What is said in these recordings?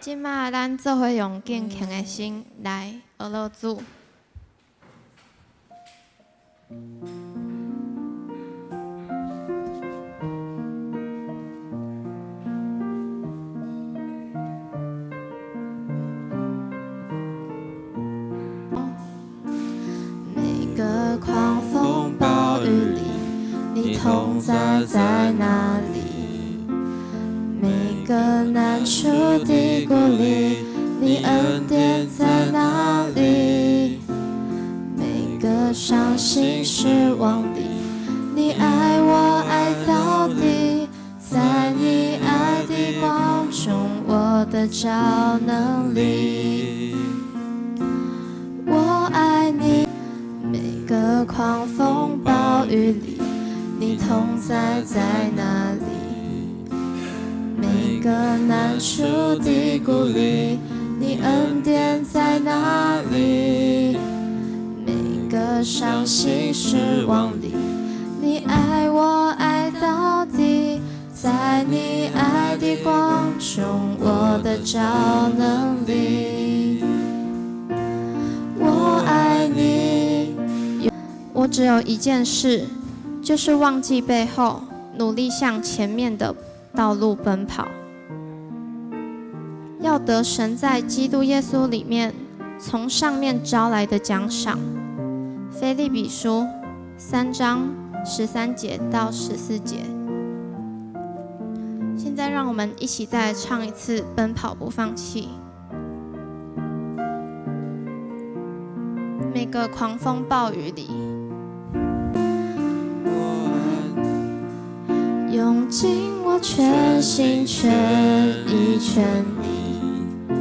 即马咱做伙用敬虔的心来学乐主。每个狂风暴雨里，你同在在哪里？每个难处的鼓励，你恩典在哪里？每个伤心失望里，你爱我爱到底，在你爱的光中，我得着能力。我爱你，每个狂风暴雨里，你同在在哪里？每个难处的鼓励，你恩典在哪里？每个伤心失望里，你爱我爱到底，在你爱的光中，我得着能力。我爱你，我只有一件事，就是忘记背后，努力向前面的道路奔跑，要得神在基督耶稣里面从上面招来的奖赏。腓立比书3章13节到14节。现在让我们一起再唱一次《奔跑不放弃》。每个狂风暴雨里，用尽我全心全意全力，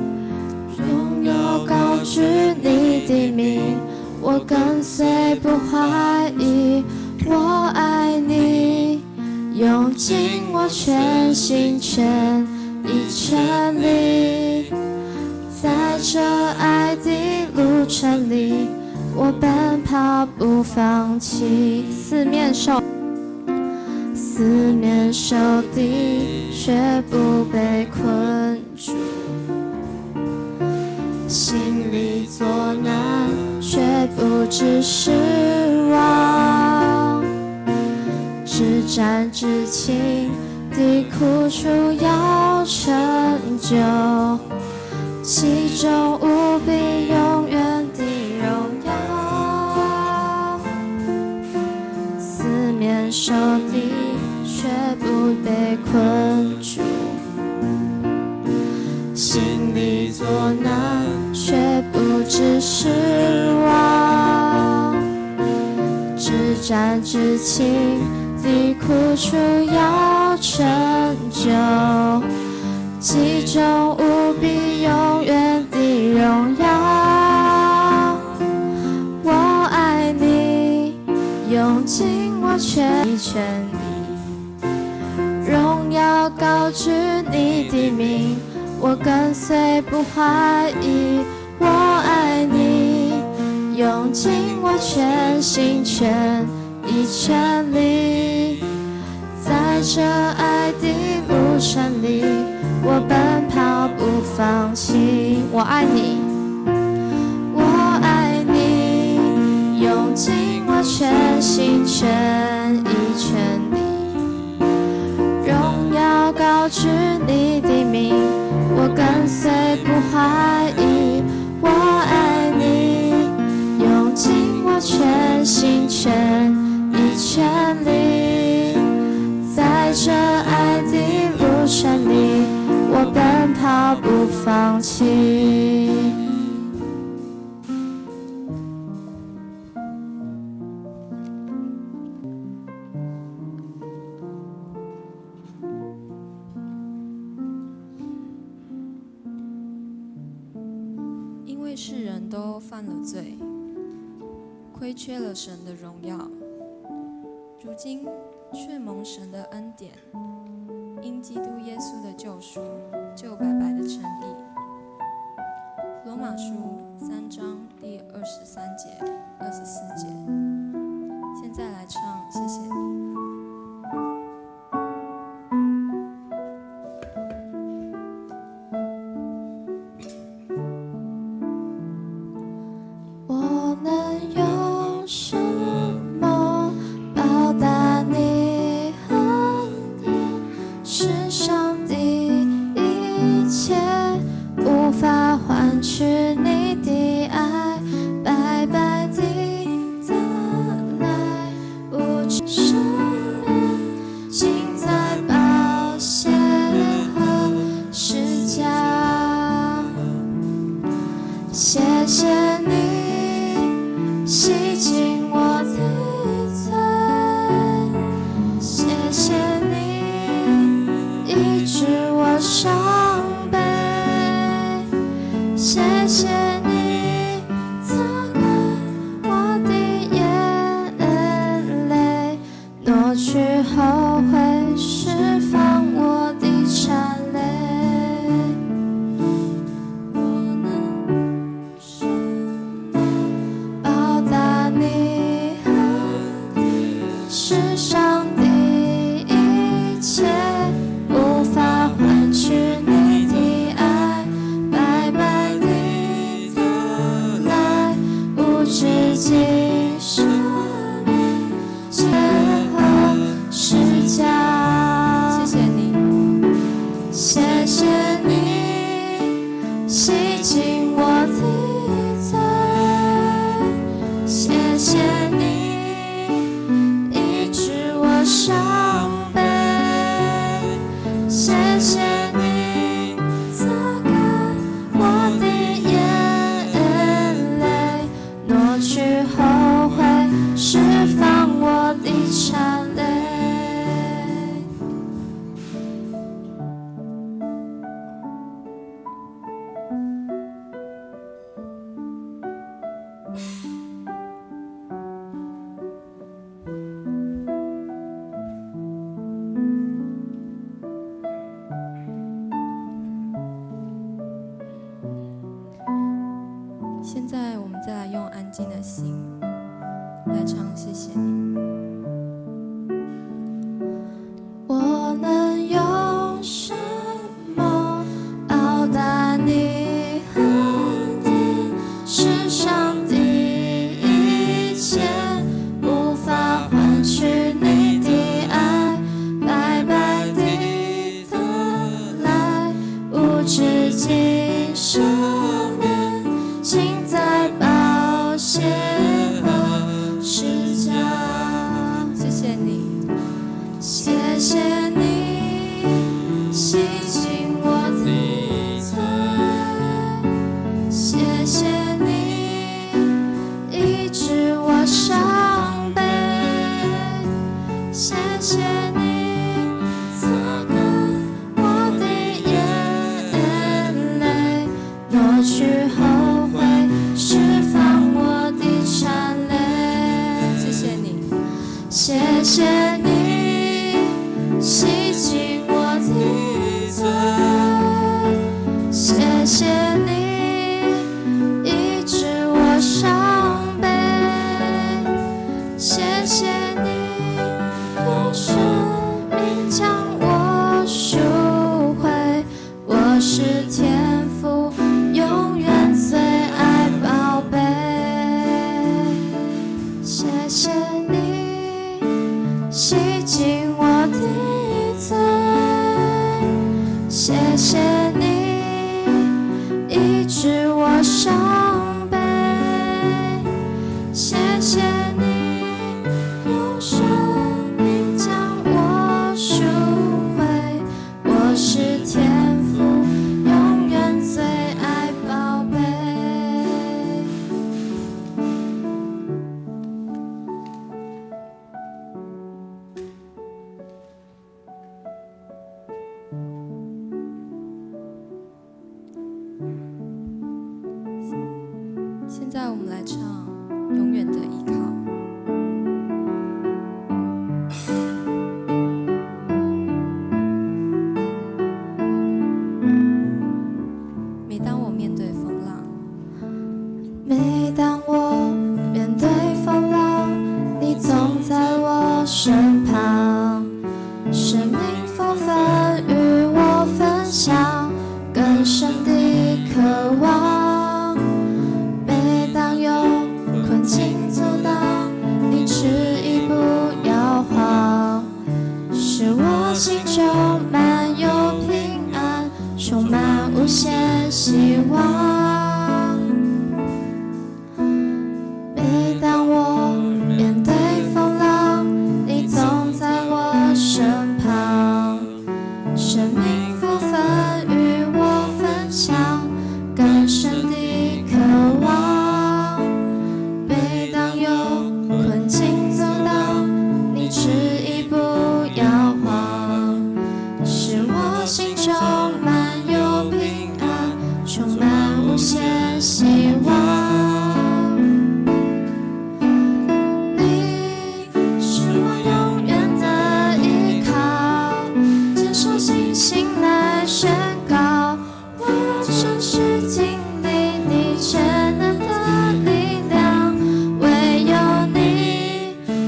拥有高举你的名，我跟随不怀疑。我爱你，用尽我全心全意全力，在这爱的路程里，我奔跑不放弃。四面受敌，却不被困住；心里作难，却不致失望。至战至情的苦楚要成就，其中无比永远的荣耀。四面受敌，却不被困住；心里作难，却不致失望。至战至情的苦楚要成就，其中无比永远的荣耀。我爱你，用尽我全意全力，荣耀高举你的名，我跟随不怀疑。我爱你，用尽我全心全意全力，在这爱的路程里，我奔跑不放弃。我爱你，我爱你，用尽我全心全意全力，荣耀高举你的名，我跟随不怀疑。我爱你，用尽我全心全意全力，在这爱的路程里，我奔跑不放弃。因为世人都犯了罪，亏缺了神的荣耀，如今却蒙神的恩典，因基督耶稣的救赎，就白白的称义。罗马书3章第23节、24节。现在来唱，谢谢你。一切，无法换取你的爱，白白地得来，无知生命尽在宝血和十架。谢谢你洗净我的罪，谢谢你医治我伤悲，谢谢你擦干我的眼泪，挪去后悔，释放我的缠累。我能什么报答你和世上的一切，无法换取你的爱，白白地得来，无止境生命结合十架。谢谢你，谢谢你洗净我的罪，谢谢你医治我伤悲，谢谢你擦干我的眼泪，挪去后悔，释放我的缠累。现在我们再来用安静的心来唱谢谢你。我能用什么报答你和你世上的一切，无法换取你的爱，白白地得来，无止境生命尽在宝血和十架。谢谢你，谢谢你洗净我的罪，谢谢你医治我伤悲，谢谢你擦干我的眼泪，挪去后悔，释放我的缠累。谢谢你，谢谢你洗净我的罪，谢谢你医治我伤悲，谢谢你用生命将我赎回，我是天父永远最爱宝贝。谢谢你洗净我的罪，谢谢你医治我伤悲，谢谢你用生命将我赎回，我是天父永远最爱宝贝。现在我们来唱永远的依靠。每当我面对风浪，每当我面对风浪，你总在我身旁，生命风帆与我分享更深的渴望。每当有困境阻挡，你执意不摇晃，使我心中满有平安，充满满无限希望。每当我面对风浪，你总在我身旁。生命福分与我分享，更深的渴望。每当有困境阻挡，你执意不摇晃，使我心充满有平安，充满无限希望。你是我永远的依靠，坚守信心来宣告，我真实经历你全能的力量，唯有你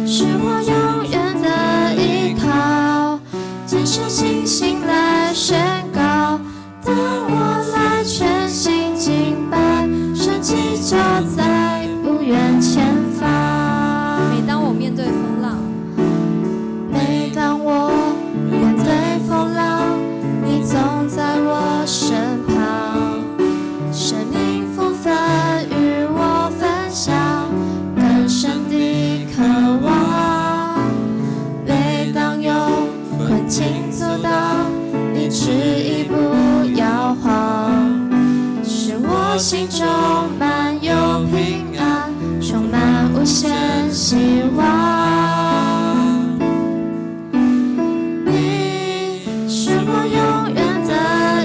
是我永远的依靠，坚守信心来宣告，当我来全心敬拜，神迹就在不远前方。每当我面对风浪，每当我面对风浪，你总在我身旁。生命福分与我分享，更深的渴望。每当有困境阻挡，你执意不摇晃，使我心中满有平安，充满无限希望。你是我永远的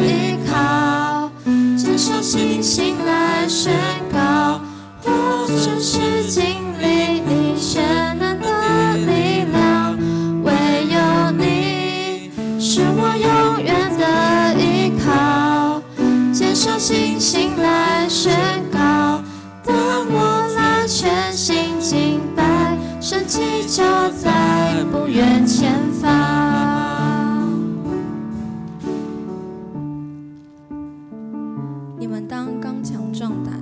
依靠，坚守信心来宣告，我真实经历你全能的力量，唯有你是我永远的依靠，坚守信心来宣告，当我来全心敬拜，神迹就在不远前方。你们当刚强壮胆，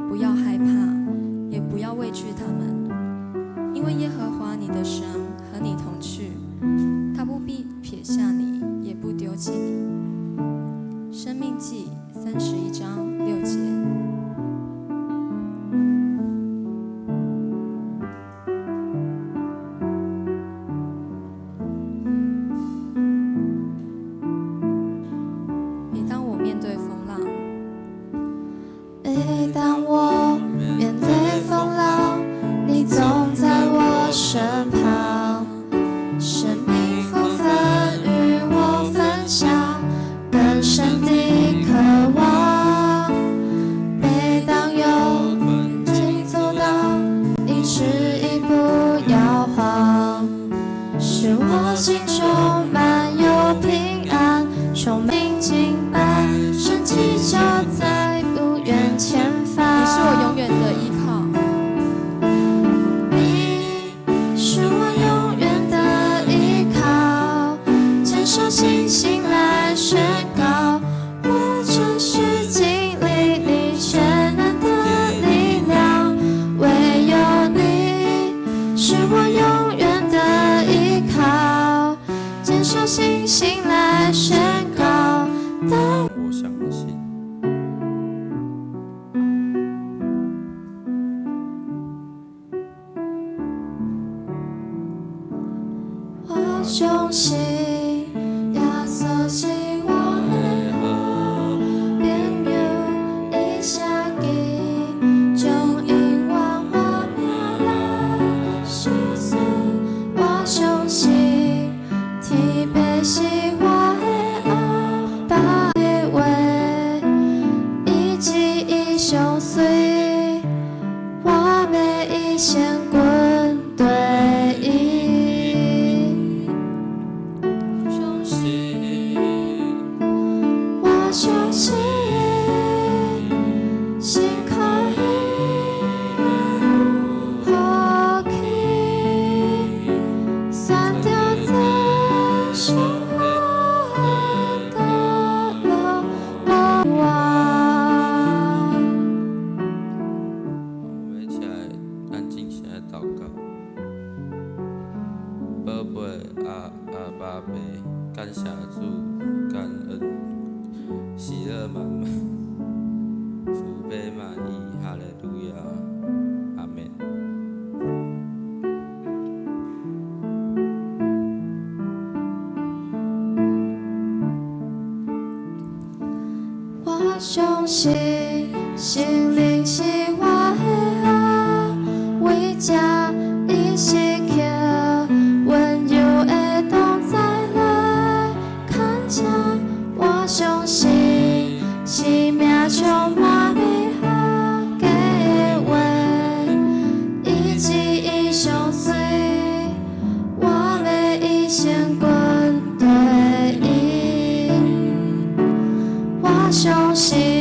不要害怕，也不要畏惧他们，因为耶和华你的神和你同去，他不必撇下你，也不丢弃你。生命记31章6节。每当我面对风浪，每当我面对风浪，你总在我身旁。生命福分与我分享，更深的渴望。每当有困境阻挡，你执意不摇晃，使我心充满有平安，充满敬拜，神迹就在不远前方。你是我永远的依靠，你是我永远的依靠，坚守信心来宣告，我真实经历你全能的力量，唯有你是我永远的依靠，坚守信心来宣告，当我相信，我相信耶稣是我的好朋友，一下记将永远我命来相信。我相信天父是我的后爸的话，一直以相随，我要一生跟对伊。我相信，心可以好起，散掉在生活的落网。我们一起来安静下来祷告。宝贝阿爸爸，感谢主，感恩喜乐我相信心灵是我的爱，为家伊是刻温柔的同在来看见。我相信生命充满美好的话，以及伊相随，我的一生跟对伊。我相信。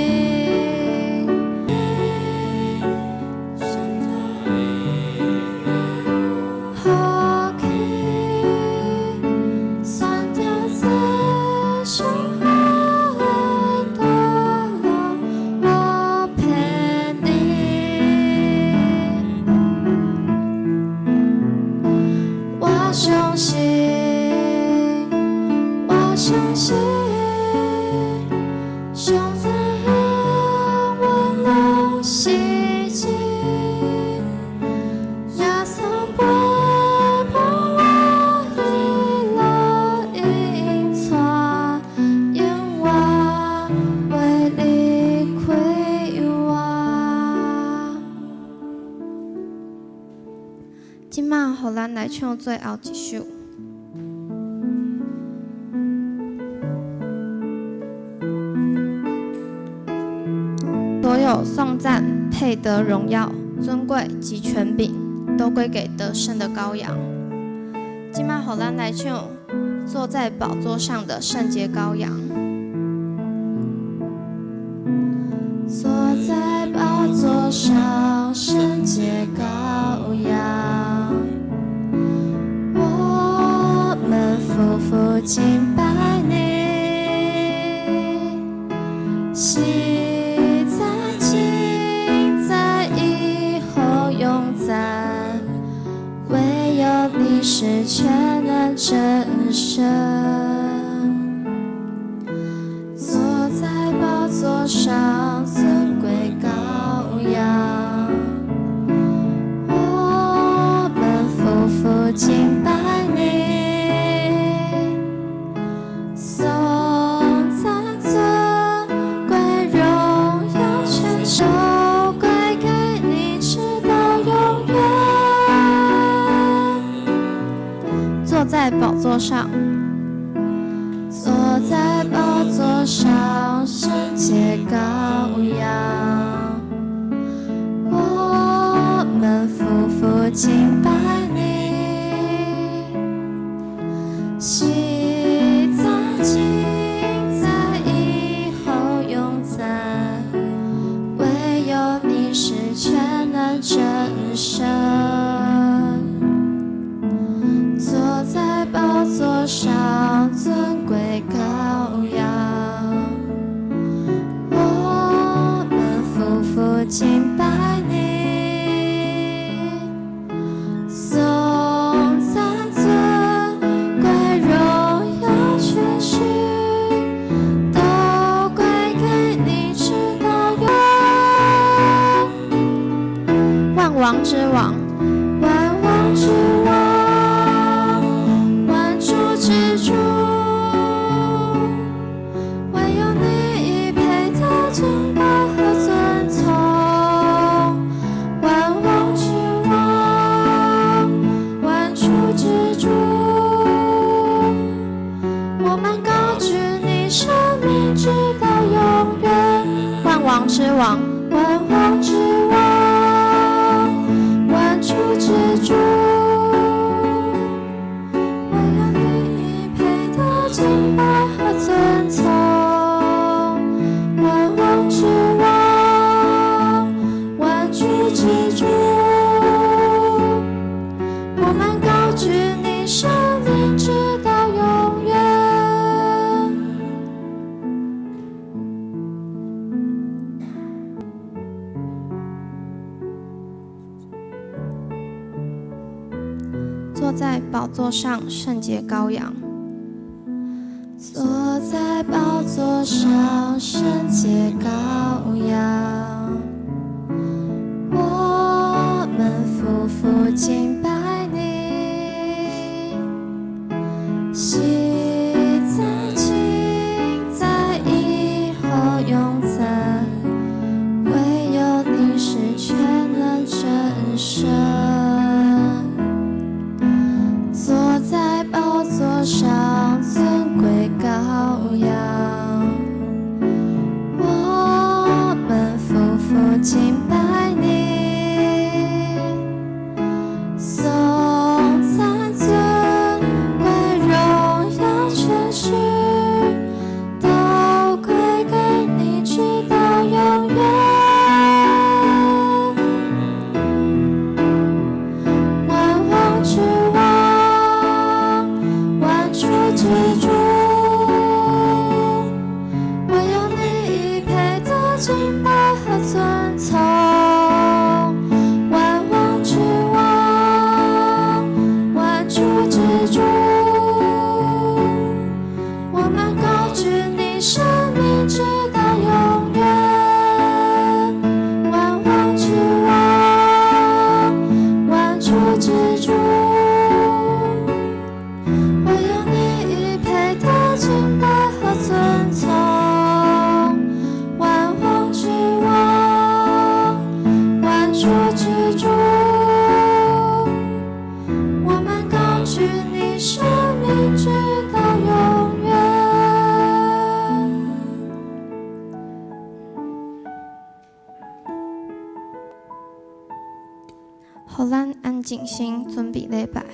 今晚互咱来唱最后一首。所有颂赞、配得荣耀、尊贵及权柄，都归给得胜的羔羊。今晚互咱来唱坐在宝座上的圣洁羔羊。坐在宝座上，圣洁羔羊，我们夫妇敬拜你，喜在今在以后永在，唯有你是全能真神。坐在宝座上，尊贵羔羊，我们夫妇敬拜你，颂赞尊贵荣耀全收归给你，直到永远。坐在宝座上，坐在宝座上，圣洁羔羊，我们夫妇敬拜你，喜在今在以后永在，唯有你是全能真神。坐在宝座上，尊贵羔羊，我们夫妇敬拜你，颂赞尊贵荣耀全是都归给你，直到永。万王之王，万王之王，之主，唯有你已配得敬拜和尊崇。万王之王，万主之主，我们高举你生命直到永远。万王之王，万王之王，万主之主。敬拜和尊崇，万王之王，万主之主，我们高举你生命直到永远。坐在宝座上，圣洁羔羊。坐在宝座上，圣洁羔羊，我们夫妇敬拜你，喜在今在以后永在。互咱安静心，准备礼拜。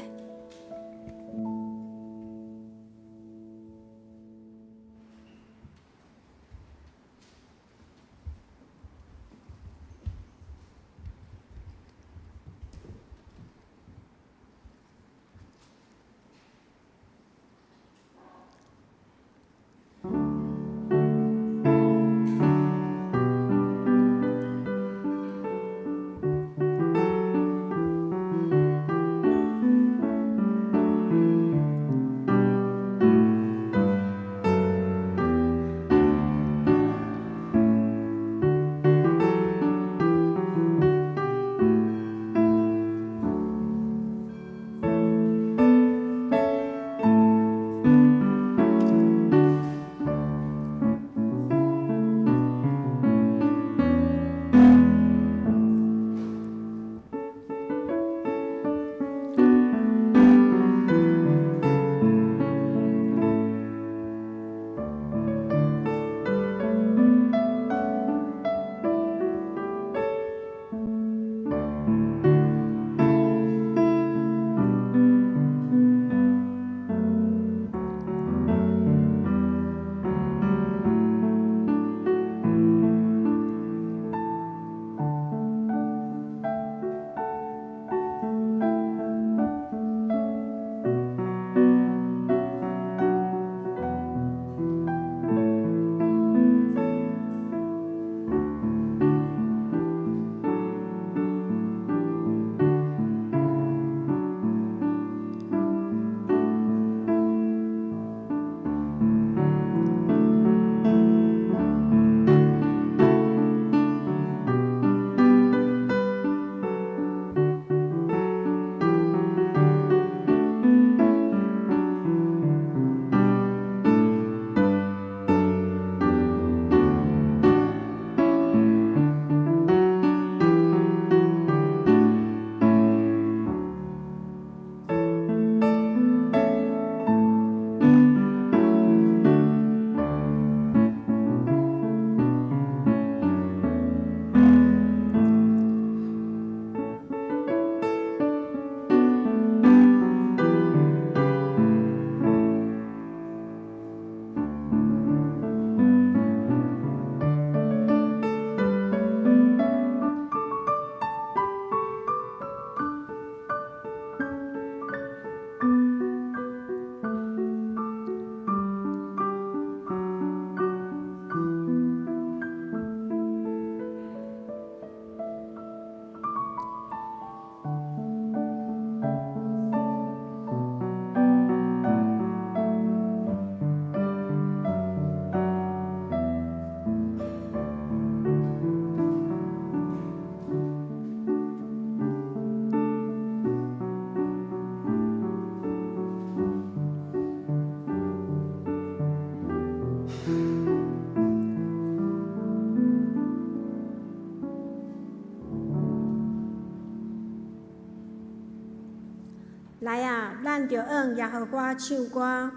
来啊，咱着用耶和华唱歌，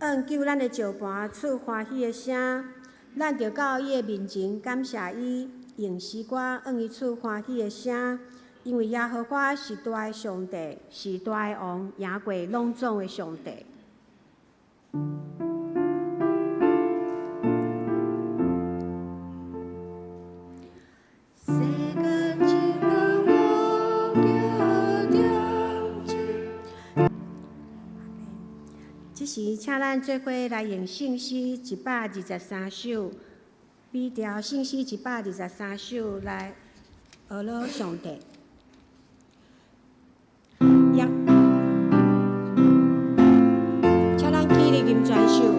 用救咱的石盘出欢喜的声。咱着到伊的面前感谢伊，用诗歌用伊出欢喜的声。因为耶和华是大的上帝，是大的王，赢过拢总的上帝。即时，请咱做伙来用圣诗123首，比调圣诗123首来学乐上帝。请咱起立吟全首。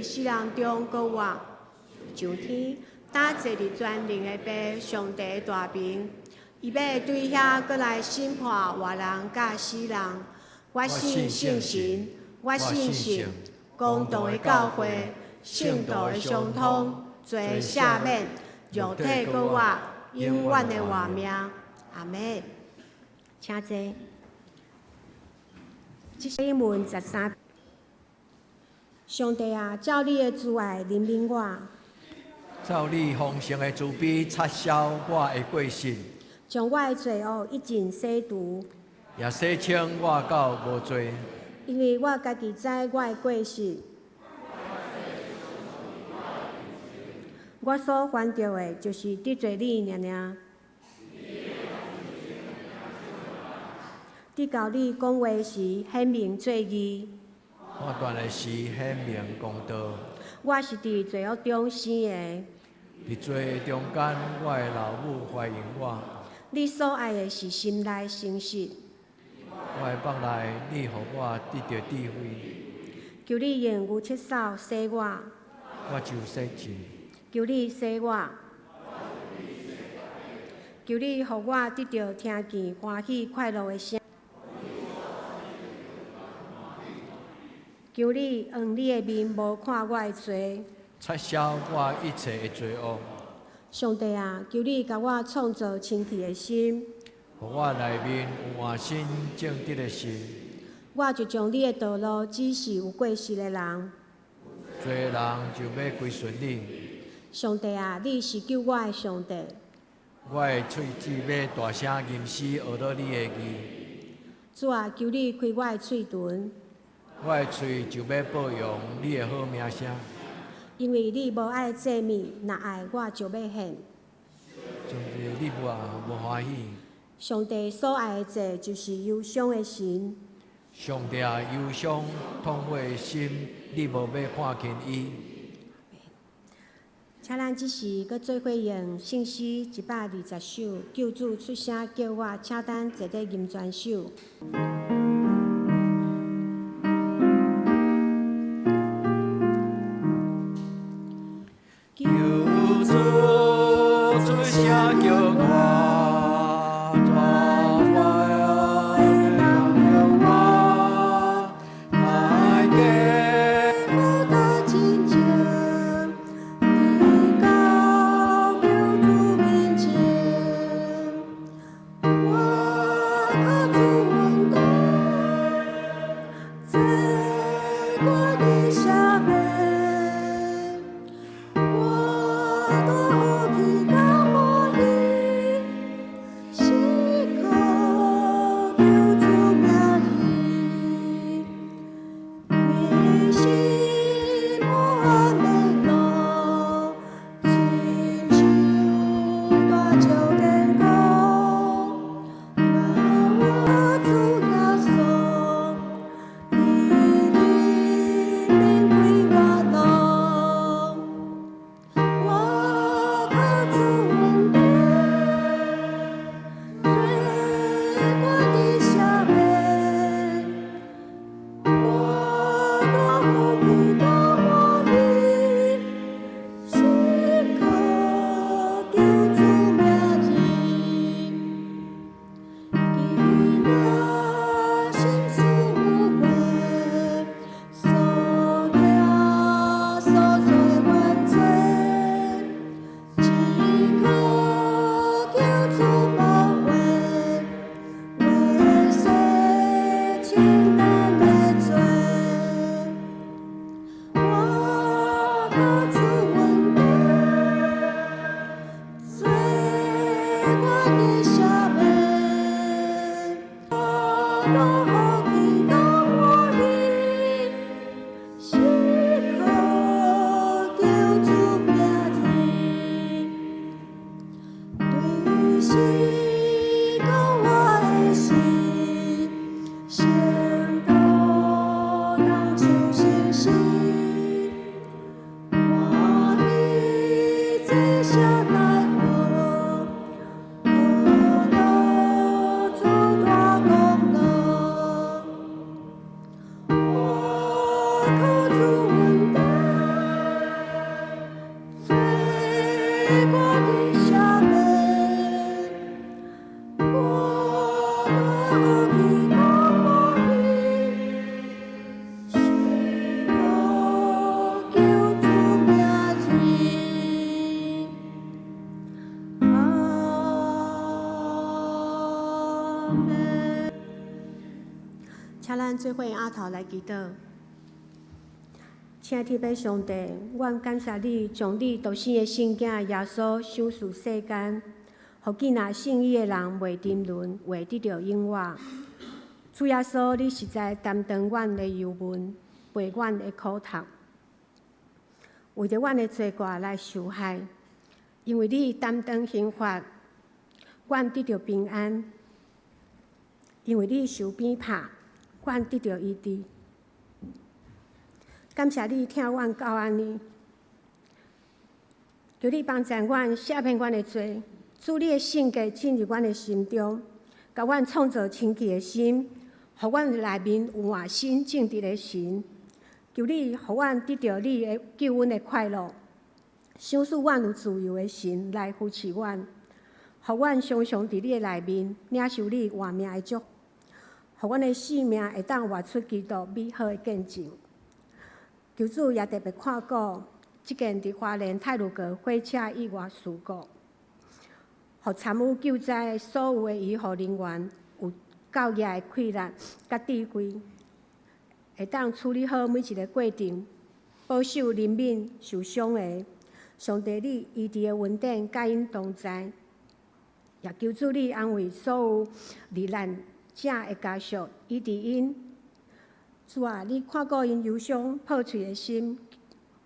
死人中搁活，上天打坐伫全能的爸上帝的大名，伊要对遐搁来审判活人甲死人。我信圣神，我信神，公道的教会，圣道的相通，罪赦免，肉体搁活，永远的活命。阿门。请坐。即经文13。上帝啊，照你的慈爱怜悯我，照你丰盛的慈悲，擦消我的过失，将我的罪恶一尽洗除。也洗清我到无罪。因为我家己知我的过失，我所犯着的，就是得罪你尔尔。得到你讲话时，显明做义。判断的是显明公道。我是伫罪恶中生的，伫罪中间，我的老母怀孕我。你所爱的是心内诚实。我的放内，你予我得到智慧。求你用牛切扫洗我，我就洗净。求你洗我，求你予我得到听见欢喜快乐的声。求你用你的面无看我的罪，擦消我一切的罪恶。上帝啊，求你甲我创造清气的心，予我内面有换新正直的心。我就将你的道路指示有过失的人。做人就要归顺你。上帝啊，你是救我的上帝。我的喙齿要大声吟诗，学到你的义。主啊，求你开我的喙唇，我的喙就要保养你的好名声。因为你无爱祭物，若爱我就要献。就是你无欢喜。上帝所爱的祭就是忧伤的神。上帝忧伤痛悔的心，你无要看轻伊。请咱即时搁做伙用圣诗120首，救主出声叫我，请咱坐伫吟泉首。救主出声叫我。我咱做伙压头来祈祷。请天父上帝，阮感谢你，将你独生的圣囝耶稣赏赐世间，互囡仔信伊的人袂沉沦，会得到永活。主耶稣，你实在担当阮的忧闷，陪阮的苦痛，为着阮的罪过来受害。因为你担当刑罚，阮得到平安；因为你受鞭拍，阮得到医治。感谢你听阮到安尼，求你帮助阮赦免阮的罪，主你的圣洁进入阮的心中，甲阮创造清气的心，互阮内面有活新正直的神。求你，互阮得到你的救恩的快乐。赏赐阮有自由的神来扶持阮，互阮常常伫你的内面领受你活命的祝福，互阮的性命会当活出基督美好的见证。求主也特别看顾即件伫花莲太鲁阁火车意外事故，互参与救灾所有的医护人员有够业的气力甲智慧，会当处理好每一个过程，保守人民受伤的。上帝，你医治的恩典甲因同在，也求主你安慰所有罹难者的家属，医治因。主啊，你看顾因忧伤破碎的心，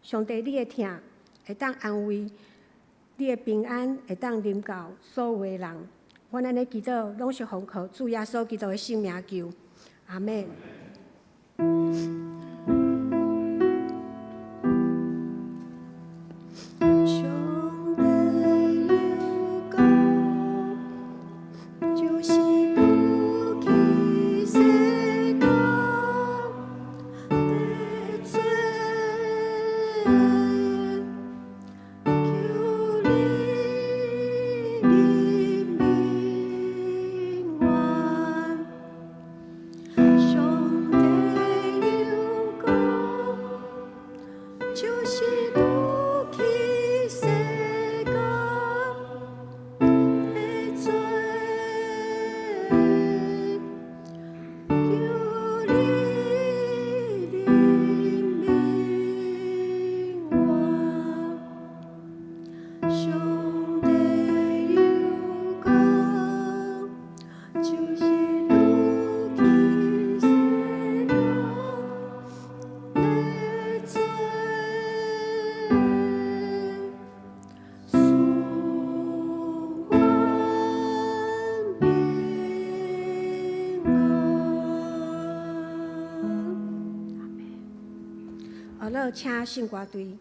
上帝，你的疼会当安慰，你的平安会当临到所有的人。阮安尼祈祷，拢是奉靠主耶稣基督的圣名求，阿门。下落请圣歌队。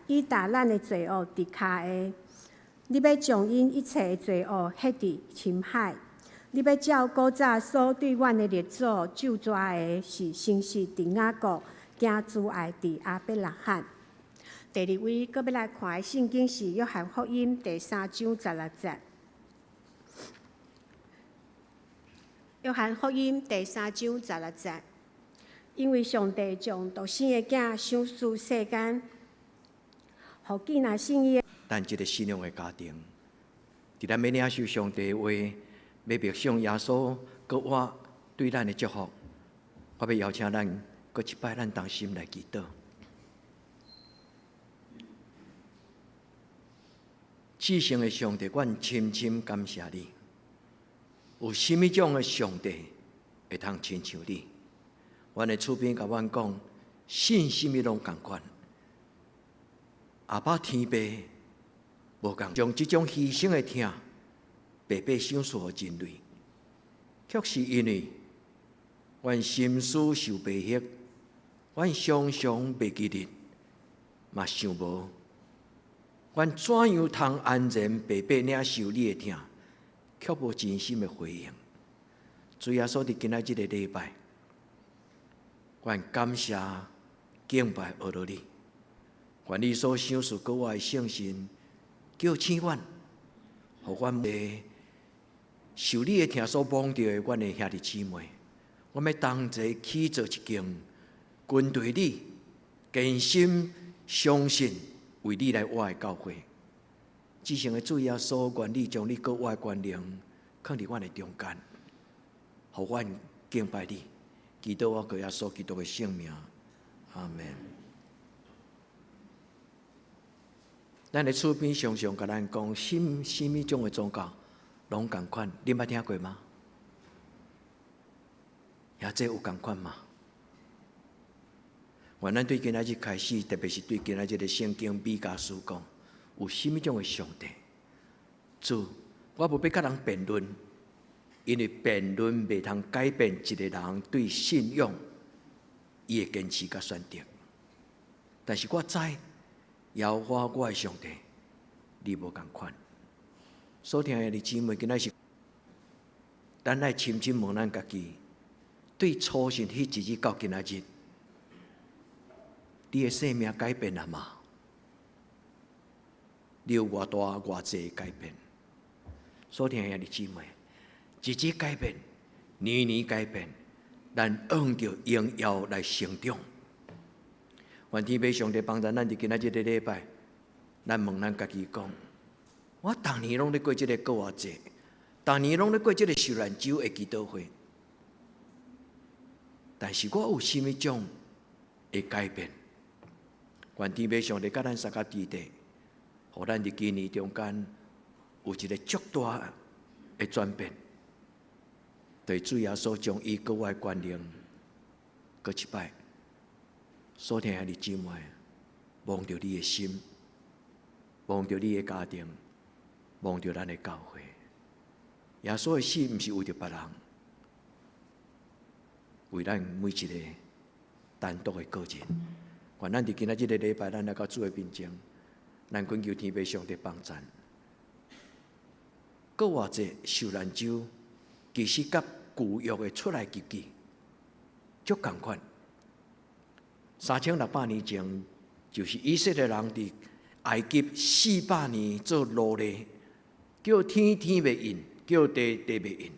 以打咱的罪恶伫骹下。你要将因一切的罪恶迄伫深海。你要照古早所对阮的列祖咒诅的，是成是伫雅各，行阻碍伫亚伯拉罕。第二位，搁要来看的圣经是约翰福音第3章16节。约翰福音第3章16节，因为上帝将独生的囝赏赐世间，互囝仔信伊。咱即个信仰的家庭，伫咱要领受上帝的话，要默想耶稣，搁我对咱的祝福，我要邀请咱，搁一摆咱同心来祈祷。至圣的上帝，阮深深感谢你。有甚物种的上帝会通亲像你？阮的厝边甲阮讲，信什物拢共款。阿爸天父无共将即种牺牲的疼白白赏赐予人类，却是因为阮心思受白迄，阮常常袂记得，嘛想无。阮怎样通安然白白领受你的疼，却无真心的回应？主耶稣伫今仔日的礼拜，阮感谢敬拜阿罗你，愿你所赏赐给我的圣神，叫醒阮，互阮的受你的疼所蒙着的阮的兄弟姊妹，我要同齐起做一间军队你，坚心相信。为你来我的教会，至圣的主耶稣，愿你将你搁我的权能放伫阮的中间，互阮敬拜你，祈祷我靠耶稣基督的圣名，阿门。咱的厝边常常甲咱讲，什么种的宗教拢共款，你捌听过吗？也这有共款吗？愿咱对今仔日开始，特别是对今仔日的圣经米迦书讲，有甚物种的上帝？主，我无要甲人辩论，因为辩论袂通改变一个人对信仰伊的坚持甲选择。但是我知，邀我的上帝，你无共款。所听的姊妹，今仔是，咱来深深问咱家己，对初信迄一日到今仔日。你的生命改变了吗？你有偌大偌济改变？所听兄弟姊妹，日日改变，年年改变，咱按着荣耀来成长。愿天父上帝帮助咱伫今仔日的礼拜，咱问咱家己讲：我逐年拢咧过即个过活节，逐年拢咧过即个受难周的祈祷会，但是我有甚物种会改变？愿天父上帝甲咱三甲地地，互咱伫今年中间有一个足大的转变。对主耶稣将伊搁我的权能，搁一摆，所听兄弟姊妹，望着你的心，望着你的家庭，望着咱的教会。耶稣的死毋是为着别人，为咱每一个单独的个人。愿咱伫今仔日的礼拜，咱来到主的面前，咱恳求天父上帝帮助。过活节受难周，其实甲旧约的出来日记足共款。3600年前，就是以色列人伫埃及400年做奴隶，叫天天袂应，叫地地袂应，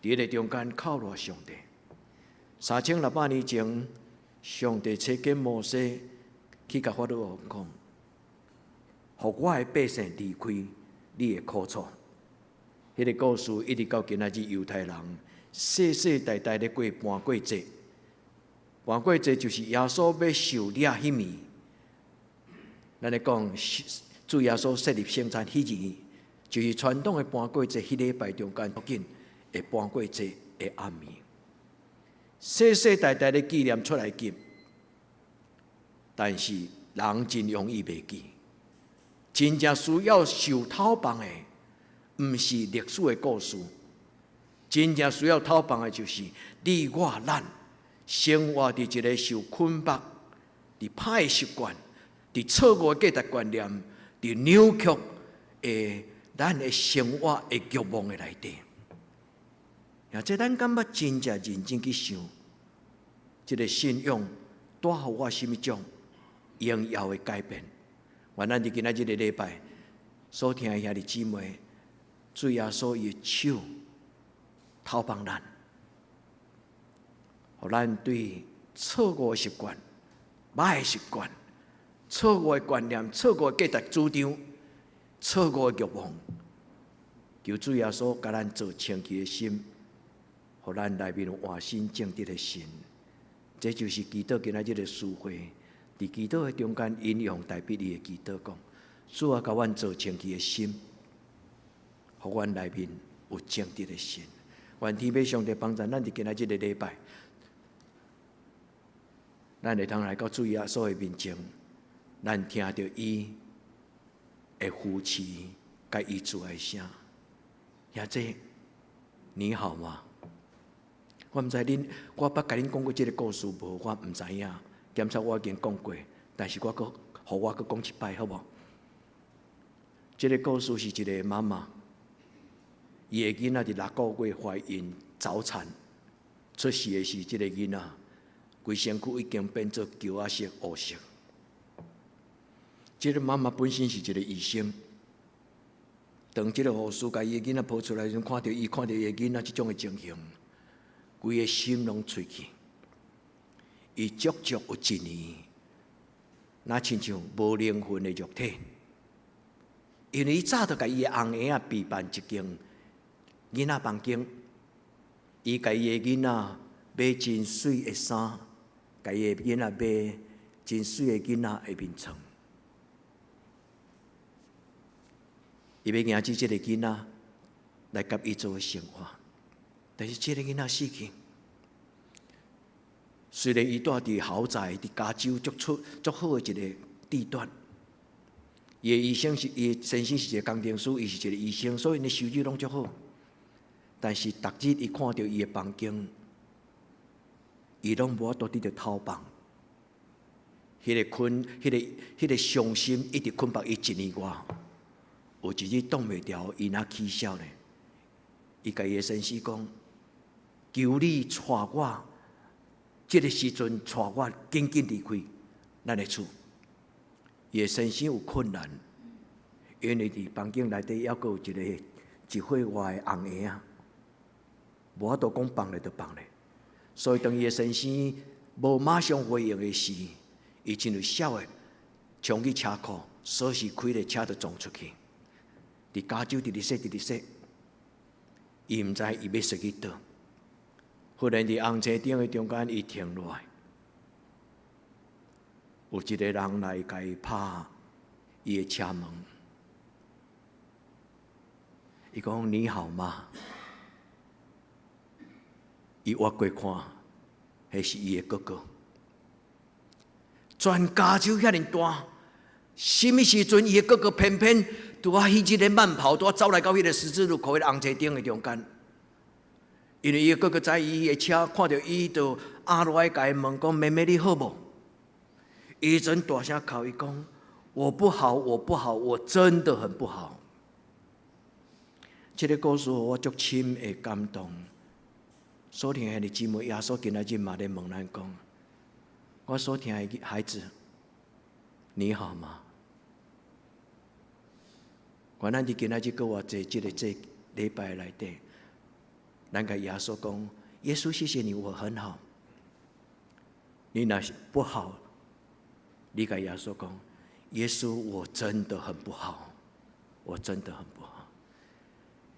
伫个中间靠赖上帝。3600年前。上帝赐给摩西去甲法老王讲，互我的百姓离开你的苦楚。迄个故事一直到今仔日，犹太人世世代代咧过搬过节。搬过节就是耶稣要受掠迄暝。咱咧讲主耶稣设立圣餐迄日，就是传统的搬过节迄礼拜中间附近会搬过节的暗暝。世世代代的纪念出来记，但是人真容易袂记。真正需要受讨棒的，毋是历史的故事，真正需要讨棒的，就是你我咱生活伫一个受捆绑、伫歹习惯、伫错误的价值观念，伫扭曲咱的生活的欲望的内底。这咱感觉真正认真去想，这个信仰带予我什么种荣耀的改变？愿咱伫今仔日的礼拜所听的兄弟姊妹，主耶稣伊的手透帮咱，互咱对错误的习惯、歹的习惯、错误的观念、错误的价值主张、错误的欲望，求主耶稣甲咱做清洁的心，互咱内面有换心正直的心。这就是基督今仔日的词汇。伫祈祷的中间引用大比利的祈祷讲：主啊，甲阮做清洁的心，互阮内面有正直的心。愿天父上帝帮助咱伫今仔日的礼拜，咱会通来到主耶稣的面前，咱听到伊的呼气，甲伊主的声。也这你好吗？我毋知恁，我捌甲恁讲过这个故事无？我毋知影。检查我已经讲过，但是我搁，互我搁讲一摆，好无？这个故事是一个妈妈，伊个囡仔伫6个月怀孕早产，出世的是这个囡仔，规身躯已经变做球仔色、乌色。这个妈妈本身是一个医生，当这个护士甲伊个囡仔抱出来时，看到伊个囡仔这种的情形，规个心拢碎去。伊足足有1年，那亲像无灵魂的肉体，因为伊早就甲伊的翁儿仔备办一间囡仔房间，伊甲伊的囡仔买真水的衫，甲伊的囡仔买真水的囡仔的面床，伊要迎接这个囡仔来甲伊做生活，但是这个囡仔死去。虽然伊住伫豪宅，伫加州足好的一个地段，伊的医生是伊先生是一个工程师，伊是一个医生，所以伊收入拢足好。但是逐日伊看到伊的房间，伊拢无法度伫着偷房。迄个伤心一直捆绑伊1年外，有一日挡袂牢，伊哪起笑呢？伊甲伊的先生讲：“求你带我。”这个时阵，带我紧紧离开咱的厝。伊的身心有困难，因为伫房间内底还阁有一个1岁外的翁儿仔，无法度讲放咧就放咧。所以当伊的先生无马上回应的时，伊真有笑的冲去车库，锁匙开咧，车就撞出去。伫加州，直说，伊毋知伊要驶去倒。忽然伫红车顶的中间，伊停落来，有一个人来甲伊拍伊的车门。伊讲：“你好吗？”伊挖过看，迄是伊的哥哥。全加州遐尼大，什么时阵伊的哥哥偏偏拄啊迄一个慢跑，拄啊走来到迄个十字路口的红车顶的中间？因为伊哥哥在伊的车看到伊，就压落来甲伊问讲：“妹妹你好无？”伊阵大声哭，伊讲：“我不好，我不好，我真的很不好。”这个故事我足深的感动。所听的姊妹，耶稣今仔日嘛咧问咱讲：“我所听的孩子，你好吗？”愿咱伫今仔日搁活在这礼拜内底。咱甲耶稣讲：“耶稣，谢谢你，我很好。”你若是不好，你甲耶稣讲：“耶稣，我真的很不好，我真的很不好。”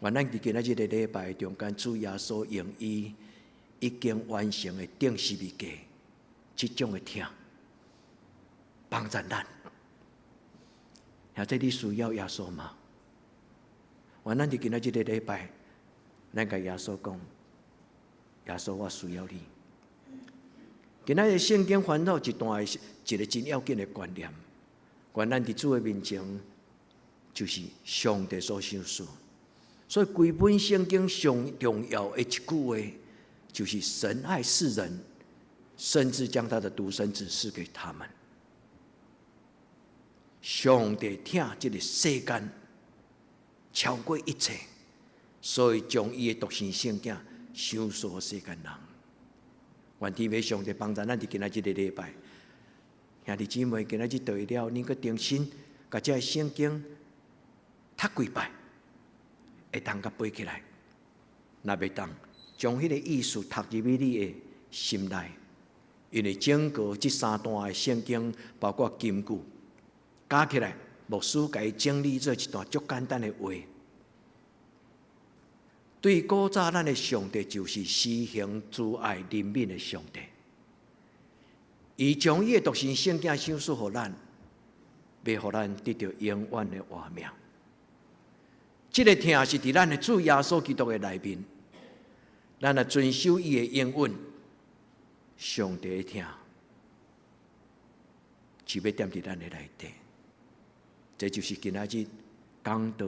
愿咱伫今仔日的礼拜中间，主耶稣用伊已经完成的定十字架，这种的听，帮助咱。现在你需要耶稣吗？愿咱伫今仔日的礼拜。咱甲耶稣讲：“耶稣，我需要你。”今仔日圣经烦恼一段一个真要紧的观念，愿咱伫主的面前，就是上帝所想事。所以，规本圣经上重要的一句话，就是神爱世人，甚至将他的独生子赐给他们。上帝疼这个世间超过一切，所以将伊的独生圣子赏赐世间人。愿天父上帝帮助咱伫今仔日的礼拜，兄弟姊妹，今仔日到了，恁个定心，甲这圣经读几摆，会当甲背起来。若袂当，将迄个意思读入你的心内，因为整个这3段的圣经，包括金句，加起来，牧师甲伊整理做一段足简单的话。对古早咱的上帝就是施行慈爱怜悯的上帝，伊将伊的独生圣子赏赐予咱，要互咱得到永远的活命。这个听是伫咱的主耶稣基督的内面，咱来遵守伊的应允，上帝的听是要踮伫咱的内底。这就是今仔日讲道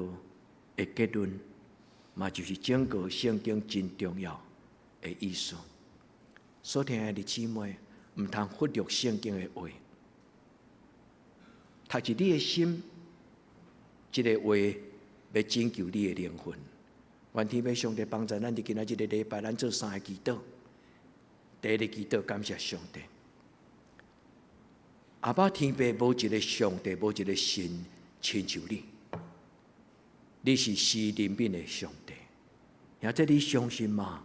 的结论。嘛，就是整个圣经真重要的意思。所听的姊妹，唔通忽略圣经的话，读入你的心，这个话要拯救你的灵魂。愿天父上帝帮助咱伫今仔日的礼拜，咱做3个祈祷。第一个祈祷，感谢上帝。阿爸天父无一个上帝，无一个神亲像你。你是施怜悯的上帝，也这你相信吗？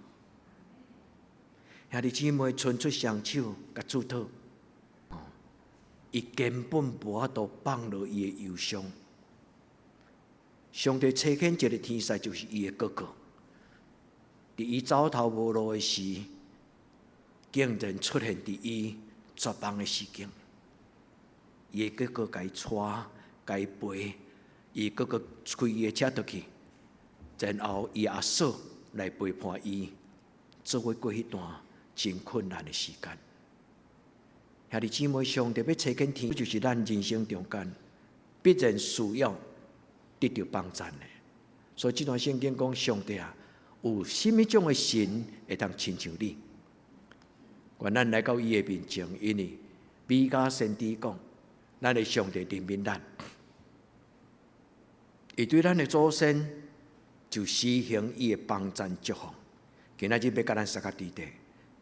兄弟姊妹，伸出双手，甲主祷。伊根本无法度放落伊的忧伤。上帝差遣一个天使，就是伊的哥哥。伫伊走投无路的时，竟然出现伫伊绝望的时境。伊的哥哥甲伊带，甲伊陪。伊搁个开伊的车倒去，然后伊阿嫂来陪伴伊，做伙过迄段真困难的时间。兄弟姊妹，上帝要差遣天，就是咱人生中间必然需要得到帮助的。所以这段圣经讲，上帝啊，有甚物种的神会当亲像你？愿咱来到伊的面前，因为米迦先知讲，咱的上帝怜悯咱。伊对咱的祖先就施行伊的帮赞祝福，今仔日要甲咱三个弟弟，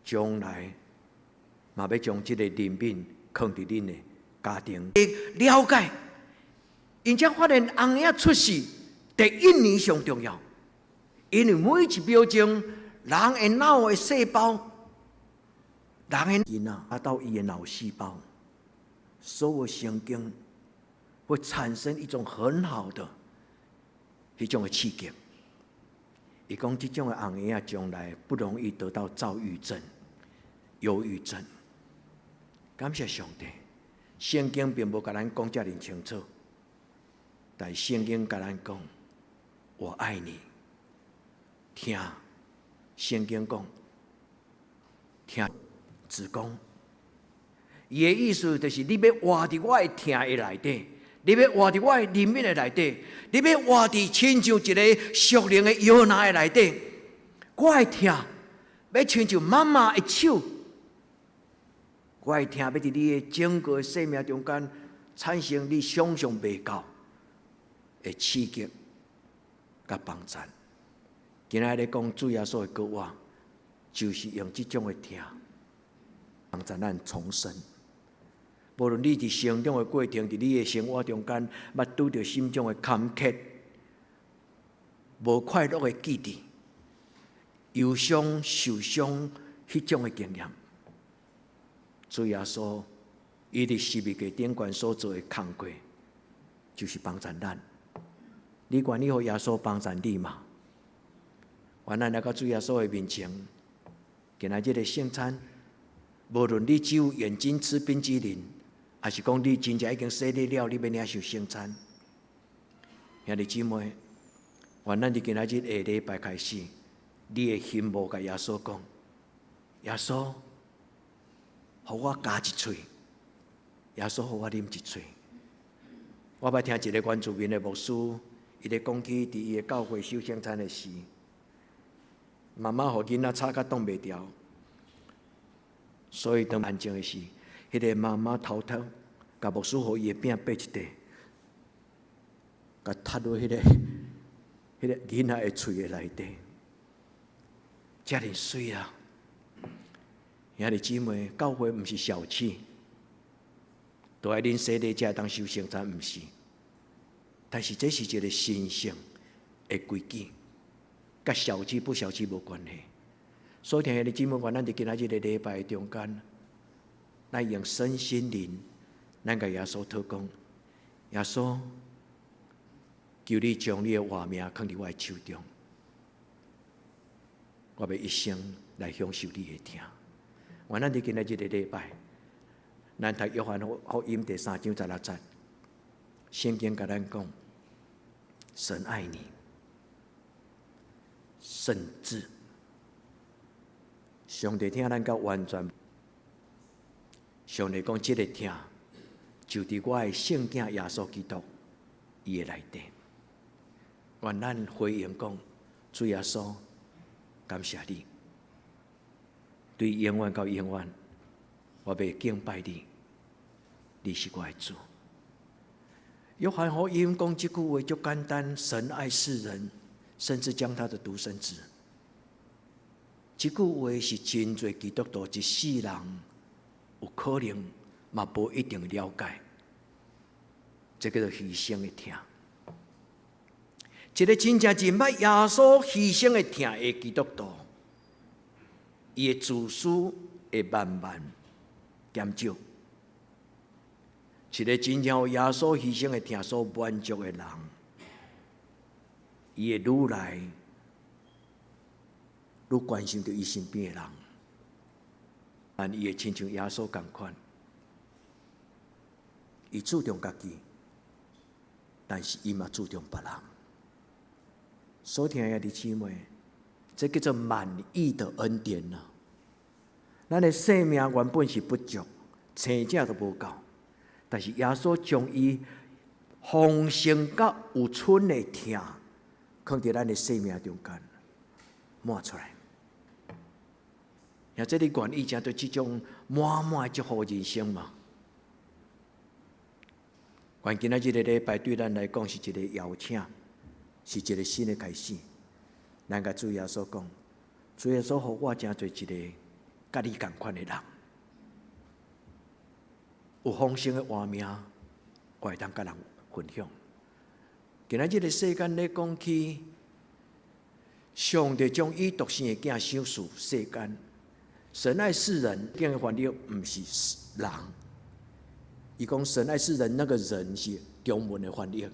将来嘛要将这个怜悯放伫恁的家庭。了解，因才发现红爷出世第1年上重要，因为每一秒钟人的脑的细胞，人的囡仔达到伊的脑细胞，所有神经会产生一种很好的。迄种的刺激，伊讲这种的红爷啊，将来不容易得到躁郁症、忧郁症。感谢上帝，圣经并无甲咱讲遮尔清楚，但圣经甲咱讲，我爱你。听，圣经讲，听子宫，伊的意思就是你要活伫我的听的内底。你要活伫我的怜悯的内底，你要活伫亲像一个属灵的摇篮的内底。我会听，要亲像妈妈的手，我会听，要伫你的整个生命中间产生你想象袂到的刺激甲帮助。今仔日讲主耶稣的讲话，就是用这种的听，帮助咱重生。无论你伫成长的过程，伫你的生活中间，捌拄着心中的坎坷、无快乐的记忆、忧伤、受伤迄种的经验，主耶稣伊伫十字架顶悬所做的工作，就是帮助咱。你愿意互耶稣帮助你吗？愿咱来到主耶稣的面前，今仔日的圣餐，无论你只有眼睛吃冰淇淋。还是讲你真正已经洗礼了，你要领受圣餐。兄弟姊妹，愿咱伫今仔日下礼拜开始，你的心无甲耶稣讲，耶稣，互我加一喙，耶稣互我啉一喙。我捌听一个原住民的牧师，伊咧讲起伫伊的教会守圣餐的时，妈妈互囡仔吵甲挡袂牢，所以当安静的时。迄个妈妈偷偷甲牧师互伊的饼掰一块，甲踢落迄个囡仔的喙的内底，遮尔水啊！兄弟姊妹，教会毋是小气，都爱恁洗礼才当修圣餐，毋是。但是这是一个神圣的规矩，甲小气不小气无关系。所以，兄弟姊妹，咱伫今仔日的礼拜中间，咱用身心灵，咱甲耶稣祷告，耶稣，求你将你的活命放伫我的手中，我要一生来享受你的疼。我咱伫今仔日的礼拜，咱读约翰福音第3章16节，圣经甲咱讲，神爱你，甚至上帝听咱到完全。上帝讲，这个听就伫我的圣囝耶稣基督伊的内底。愿咱回应讲，主耶稣，感谢你。对永远到永远，我要敬拜你，你是我的主。约翰福音讲这句话就简单，神爱世人，甚至将他的独生子。这句话是真侪基督徒一世人有可能嘛无一定了解，这叫做牺牲的疼。一个真正明白耶稣牺牲的疼的基督徒，伊的自私会慢慢减少。一个真正有耶稣牺牲的疼所满足的人，伊会愈来愈关心着伊身边的人，但伊会亲像耶稣同款，伊注重家己，但是伊嘛注重别人。所听的弟兄姊妹，这叫做满意的恩典啊！咱的生命原本是不足，生者都无够，但是耶稣将伊丰盛到有剩的疼，放在咱的生命中间，满出来。像这里愿意讲对这种满满的祝福人生嘛？愿今仔日的礼拜对咱来讲是一个邀请。是一个新的开始。咱甲主耶稣讲，主耶稣互我真做一个甲你同款的人，有丰盛的活命，我会当甲人分享。今仔日的世间咧讲起，上帝将伊独生的囝赏赐世间，神爱世人，更翻译毋是人。伊讲神爱世人，那个人是中文的翻译。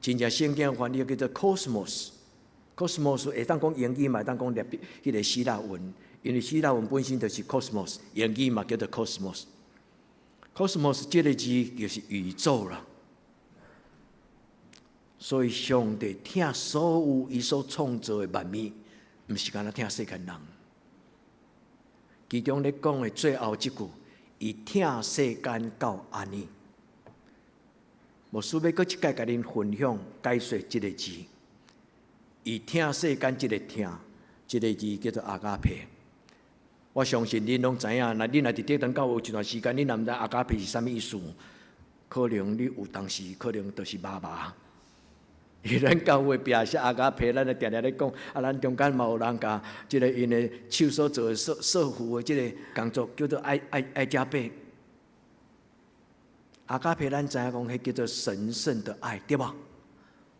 真正圣经翻译叫做 cosmos，cosmos 会当讲英语嘛，会当讲迄个希腊文，因为希腊文本身就是 cosmos， 英语嘛叫做 cosmos。cosmos 这个字就是宇宙啦。所以上帝疼所有伊所创造的万物，毋是干那疼世间人。其中咧讲的最后一句，伊疼世间到安尼。无需要搁一届甲恁分享解说这个字，伊疼世间这个疼，这个字叫做阿加佩。我相信恁拢知影，那恁若伫这等到有一段时间，恁若毋知阿加佩是啥物意思，可能你有当时可能就是麻麻。因为咱教会壁写阿加佩，咱就常常咧讲，啊，咱中间嘛有人甲即个因的手所做的社服的即个工作叫做爱加倍。阿加佩咱知影讲，迄叫做神圣的爱，对吧？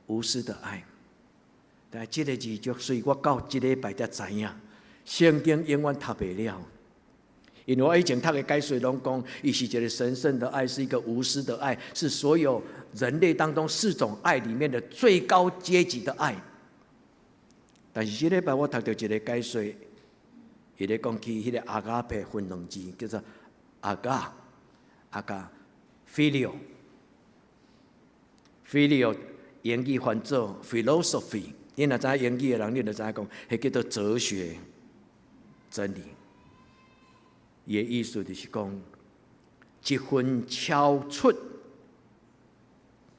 无私的爱。但即个字就随我到即礼拜才知影，圣经永远读袂了。因为我以前读的解说拢讲，伊是一个神圣的爱，是一个无私的爱，是所有人类当中4种爱里面的最高阶级的爱。但是即礼拜我读到一个解说，伊咧讲起迄个阿加佩分2字，叫做阿加 filial 英语翻做 philosophy， 你若知影英语的人，你就知影讲，迄叫做哲学真理。伊的意思就是讲，一分超出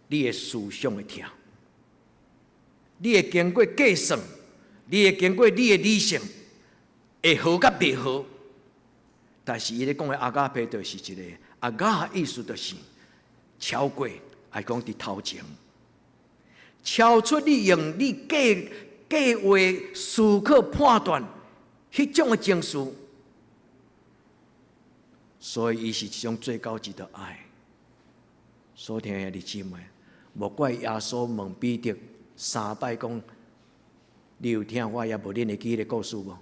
你的思想的疼，你会经过计算，你会经过你的理性，会好甲袂好。但是伊咧讲的阿加佩就是一个阿加意思，就是超过，爱讲伫头前。超出你用你计划、思考、判断迄种的情绪。所以，伊是一种最高级的爱。所听的弟兄姊妹，莫怪耶稣问彼得3摆讲：“你有听我也无恁会记个故事无？”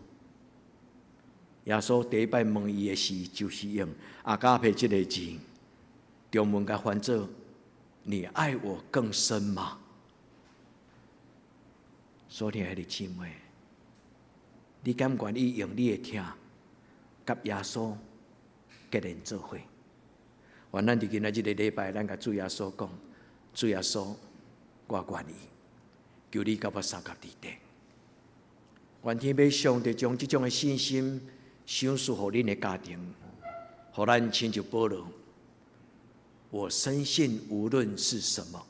耶稣第一摆问伊的事，就是用阿加佩这个字，中文甲翻做：“你爱我更深吗？”所听的弟兄姊妹，你敢愿意用你的听，甲耶稣结连做伙？愿咱伫今仔日个礼拜，咱甲主耶稣讲：主耶稣，我愿意，求你甲我三甲伫地。愿天父上帝将这种的信心赏赐互恁的家庭，互咱亲像保罗。我深信，无论是什么，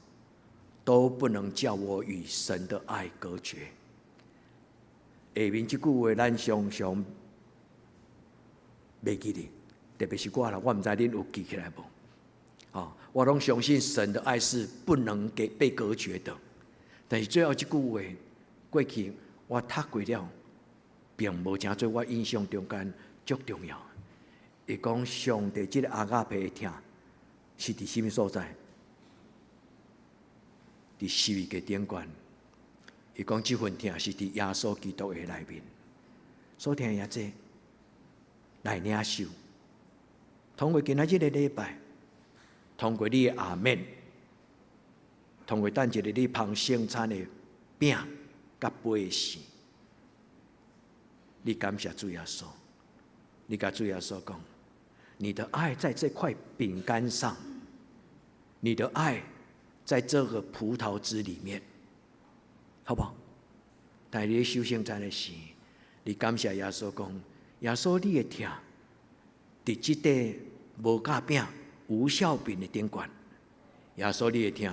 都不能叫我与神的爱隔绝。下面这句话，咱常常袂记得，特别是我啦，我唔知恁有记起来无？我拢相信神的爱是不能被隔绝的。但是最后这句话过去，我读过了，并无真做我印象中间足重要。伊讲上帝这个阿加佩的听是伫什么所在？伫12个典冠。伊讲这份听是伫耶稣基督的内面。所听也这来领受，通过今仔日的礼拜。通过你的阿们，通过等一日你捧圣餐的饼甲杯的时，你感谢主耶稣，你甲主耶稣讲，你的爱在这块饼干上，你的爱在这个葡萄汁里面，好不好？但你修圣餐的时，你感谢耶稣讲，耶稣你的听，伫这块无甲饼。无效饼的顶冠，耶稣你会听，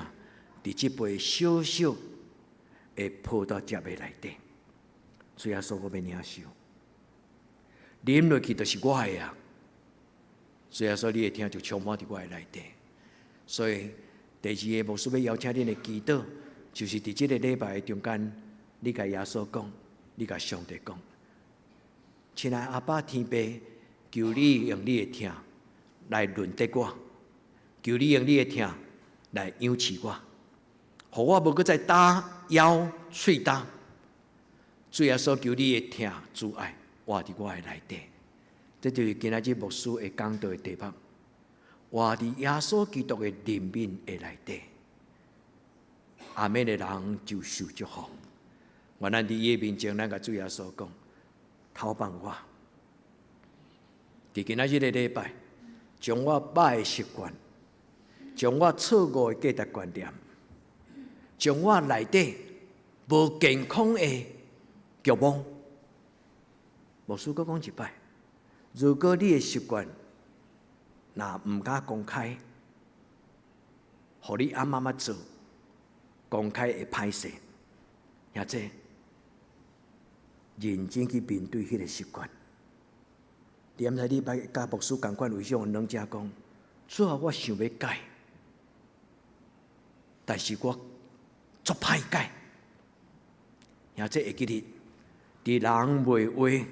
伫这杯小小的葡萄汁的内底，主耶稣我要领受，啉落去就是我的啊。主耶稣你会听，就充满伫我的内底。所以第二个牧师要邀请恁的祈祷，就是伫这个礼拜的中间，你甲耶稣讲，你甲上帝讲，亲爱阿爸天父，求你用你的听来润得我。求你用你的听来养饲我，互我无搁再打腰喙打。主耶稣求你的听主爱活伫我的内底，这就是今仔日牧师会讲到的题目。活伫耶稣基督的灵面的内底，阿们的人就受祝福。愿咱伫伊的面前，咱甲主耶稣讲：透放我，伫今仔日的礼拜，将我歹的习惯。将我错误的价值观念，将我内底无健康的欲望，牧师阁讲一摆。如果你的习惯若唔敢公开，互你阿妈妈做，公开会歹势，或者认真去面对迄个习惯。连在礼拜甲牧师共款为上两者讲，主要我想要改。但是我足歹改，或者会记得，伫人袂话，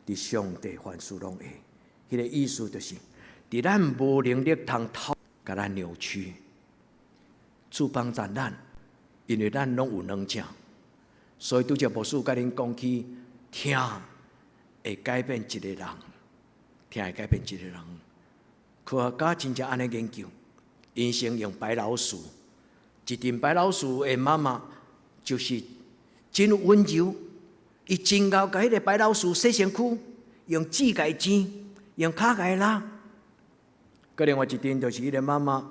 伫上帝凡事拢会。迄个意思就是，伫咱无能力通透，甲咱扭曲，主帮助咱，因为咱拢有软者，所以拄则牧师甲恁讲起，听会改变一个人，听会改变一个人。科学家真正安尼研究。因先用白老鼠，一阵白老鼠的妈妈就是真温柔，伊真够甲迄个白老鼠洗身躯，用指甲剪，用骹甲拉。佮另外一阵就是迄个妈妈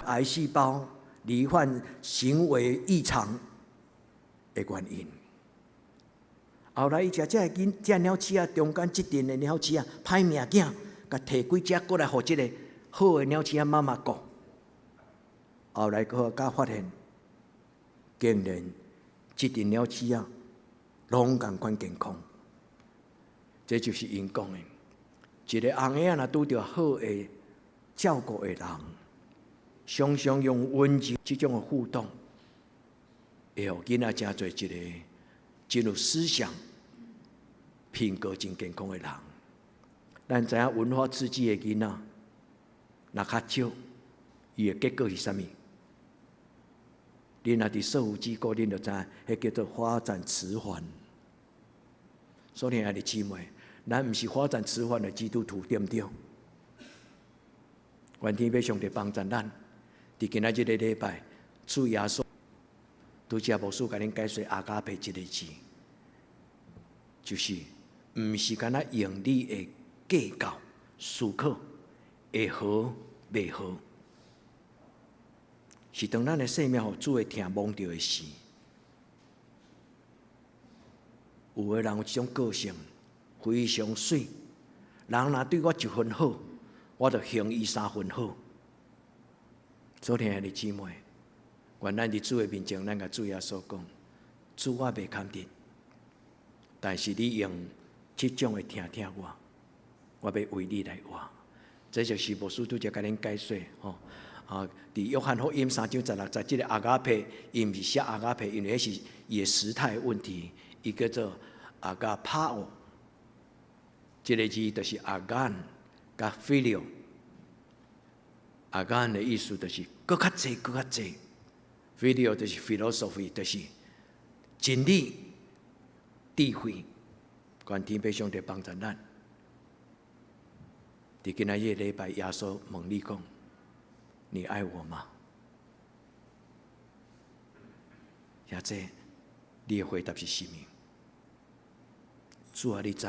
癌细胞罹患行为异常的原因。后来伊食这鸟鼠啊，中间这阵的鸟鼠啊，歹命囝，甲摕几只过来，互这个好的鸟鼠啊妈妈顾。后来科学家发现，竟然这阵鸟鼠啊，拢共款健康。这就是因讲的，一个翁仔若拄着好的照顾的人，常常用文字这种的互动，会互囡仔真做一个真有思想、品格真健康的人。咱知影文化刺激的囡仔，若较少，伊的结果是啥物？恁若伫社福机构，恁就知影，迄叫做发展迟缓。所以，爱弟姊妹，咱毋是发展迟缓的基督徒，对毋对？愿天父上帝帮助咱，伫今仔日个礼拜，主耶稣拄则牧师甲恁解说阿加佩这个字，就是毋是干那用你的计较、思考会好袂好，是当咱的生命互主会听蒙着的事。有的人有这种个性，非常水。人若对我1分好，我就行伊3分好。昨天的姊妹，愿咱伫主的面前，咱甲主耶稣讲：主我袂堪得，但是你用这种的听我要为你来活。这就是牧师拄则甲恁解说吼。伫约翰福音3章16节，这个阿加佩，伊毋是写阿加佩，因为迄是伊的时态问题，伊叫做阿加帕奥。这个字就是阿干加 filial。阿干的意思就是搁较济，搁较济。filial 就是 philosophy， 就是真理、智慧。愿天父上帝帮助咱。伫今仔日礼拜，耶稣问你讲：你爱我吗？也这，你的回答是什么？主啊，你知，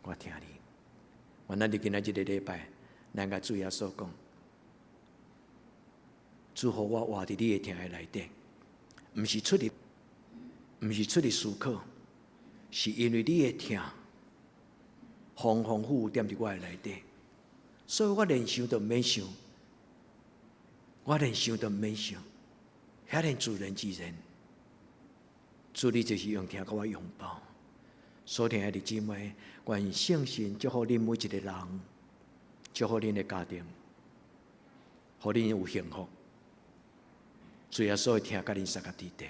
我听你。我咱伫今仔日的礼拜，咱甲主耶稣讲：主，互我活伫你的听的内底，毋是出于思考，是因为你的听。丰丰富富踮伫我的内底，所以我连想都毋免想，遐连自然之然。主你就是用听甲我拥抱。所听爱的姊妹，愿圣神祝福恁每一个人，祝福恁的家庭，互恁有幸福。主耶稣会听甲恁三个伫地，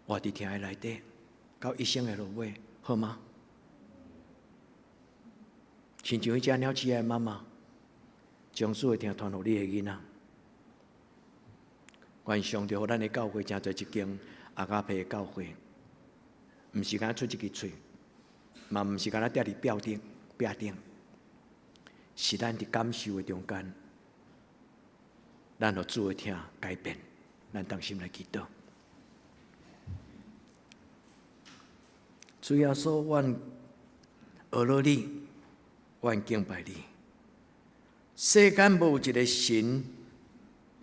活伫听的内底，到一生的落尾，好吗？亲像迄只鸟鼠的妈妈，将主的听传互你的囡仔。愿上帝互咱的教会成做一间阿加佩的教会，毋是干出一支嘴，嘛毋是干那踮伫壁顶，是咱伫感受的中间，咱互主的听改变，咱当心来祈祷。主耶稣，阮学了你。愿敬拜你。世间无有一个神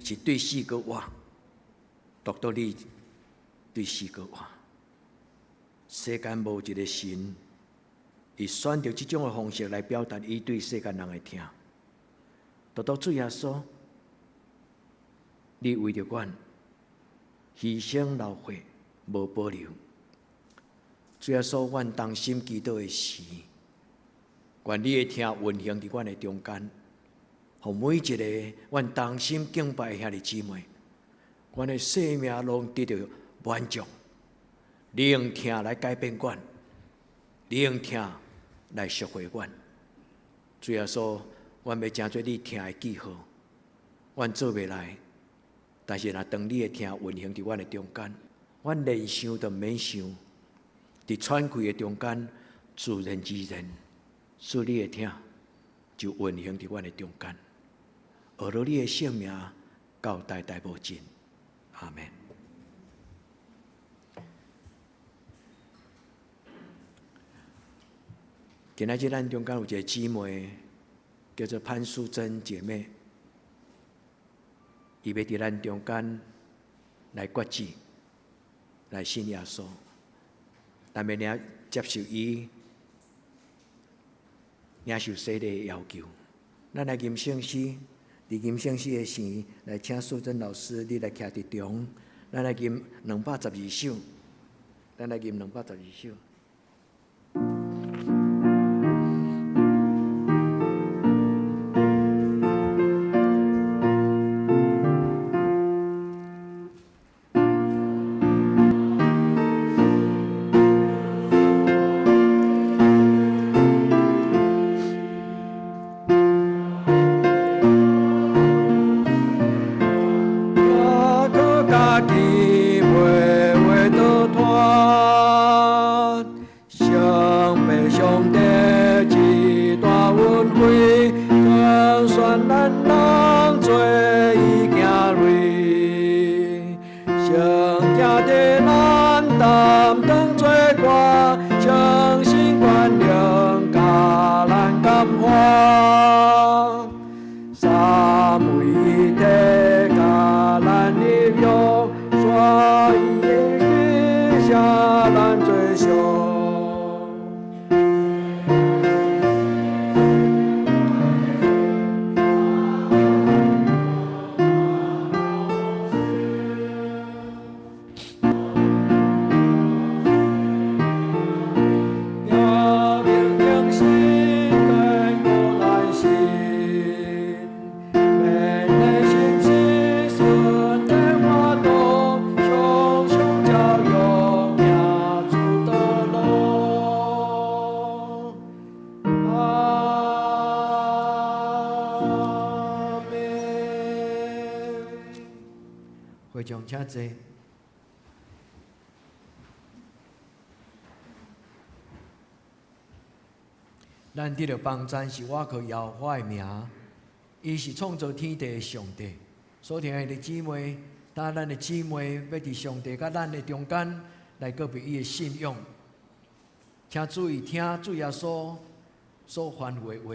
是对死个活，独到你对死个活。世间无有一个神，伊选择这种的方式来表达伊对世间人的听。独到主耶稣，你为着阮牺牲流血，无保留。主耶稣，阮当心祈祷的时。愿你的听运行伫阮的中间，互每一个阮当心敬拜的兄弟姊妹，阮的生命拢得到满足。你用听来改变阮，你用听来赎回阮。主耶稣，阮要成做你听的记号，阮做袂来，但是若当你的听运行伫阮的中间，阮连想都毋免想，伫喘气的中间，自然之然。使你的听就运行伫阮的中间，学了你的性命到代代无尽。阿们。今仔日咱中间有一个姊妹叫做潘淑珍姐妹，伊要伫咱中间来决志，来信耶稣，但要领接受伊。领受洗礼的要求，咱来吟圣诗，伫吟圣诗的时，来请素贞老师你来徛伫中，咱来吟212首，咱来吟212首。三位一体，甲咱立约，所以的下咱最上。会众请坐。咱得到帮赞是我靠耶和华的名，伊是创造天地的上帝。所听的姊妹，当咱的姊妹要伫上帝甲咱的中间来告别伊的信仰，请注意听主耶稣所吩咐的话。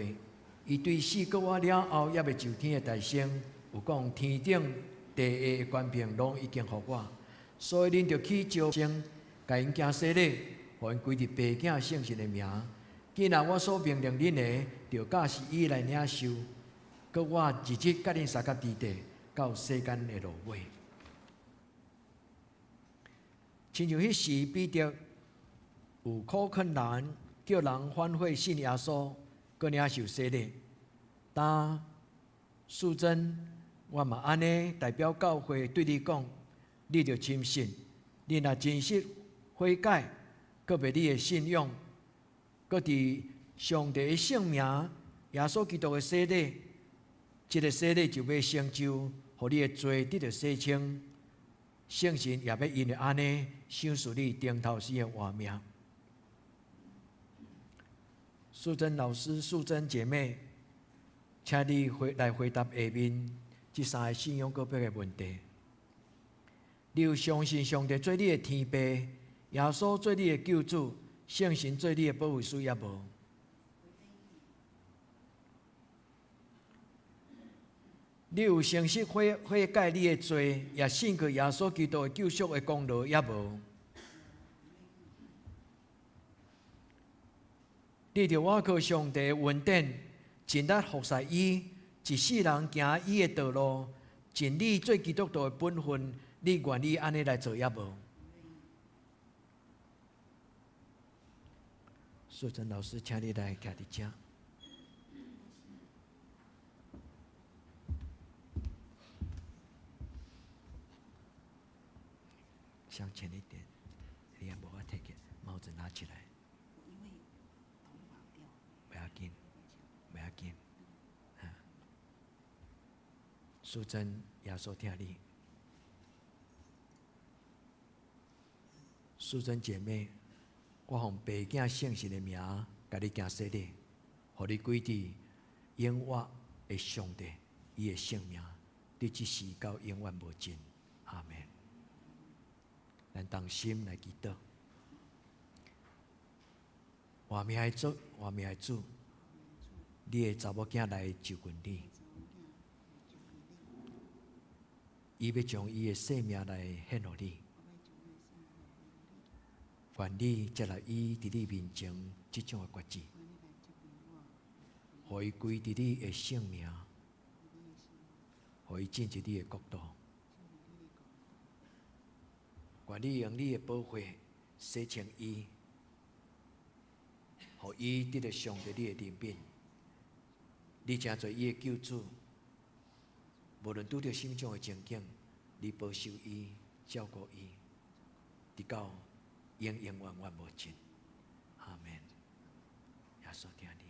伊对死过活了后，也未就天的大声，有讲天顶地下的权柄拢已经互我，所以恁着去招生，甲因行洗礼，互因归入爸囝圣神的名。既然我所命令恁的，着教示伊来领受，搁我日日甲恁相甲伫地，到世间的落尾。亲像迄时彼得有苦劝人，叫人反悔信耶稣，搁领受洗礼。当素贞，我嘛安尼代表教会对你讲，你着深信，你若真实悔改，搁别你的信仰。搁伫上帝的圣名，耶稣基督的洗礼，这个洗礼就要成就，互你的罪得到洗清。圣神也要因为安尼，赏赐你顶头时的活命。素贞老师、素贞姐妹，请你来回答下面这三个信仰个别的问题。你有相信上帝做你的天父，耶稣做你的救主？圣神做你的保护师也无？你有诚实悔改你的罪，也信靠耶稣基督的救赎的功劳也无？你着倚靠上帝的恩典，尽力服侍伊，一世人行伊的道路，尽你做基督徒的本分，你愿意安尼来做也无？素贞老师，请你来徛伫遮。向前一点，你也无法摕起帽子拿起来。不要紧，不要紧。素贞，耶稣听你。素贞姐妹。我奉爸囝圣神的名，甲你行洗礼，互你归伫永活的上帝，伊的性命，你即时到永远无尽。阿门。咱同心来祈祷。活命的主，活命的主，你的查某囝来就近你，伊要将伊的性命来献予你。愿你接纳伊伫你面前即种的决志，互伊归伫你的性命，互伊进入你的国度。愿你用你的宝血洗清伊，互伊得到上帝你的怜悯。你成做伊的救主，无论拄着什么种的情景，你保守伊、照顾伊，直到永永远远无尽。阿门。耶稣听你。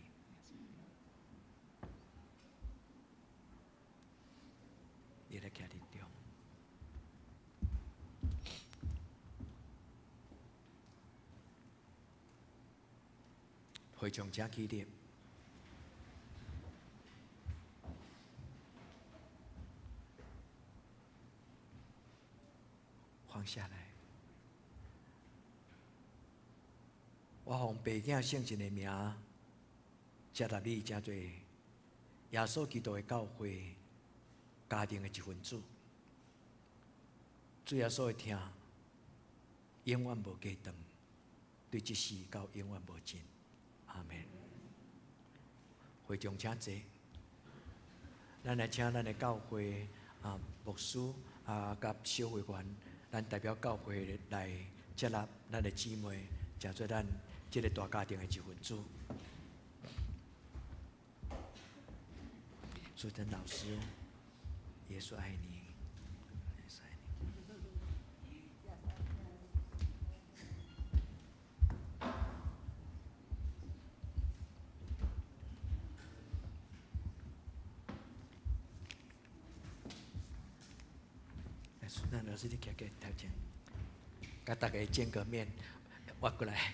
你来徛伫中。会众请起立。放下来。我奉爸囝圣神的名，接纳你真侪耶稣基督的教会家庭的一份子。主耶稣的听，永远无间断，对这事到永远无尽。阿门。会众请坐，咱来请咱的教会牧师甲小会员，咱代表教会来接纳咱的姊妹，成做咱这个大家庭的一份子。苏珍老师，耶稣爱你，耶稣爱你。来，苏珍老师，你站起头前，跟大家见个面，挖过来。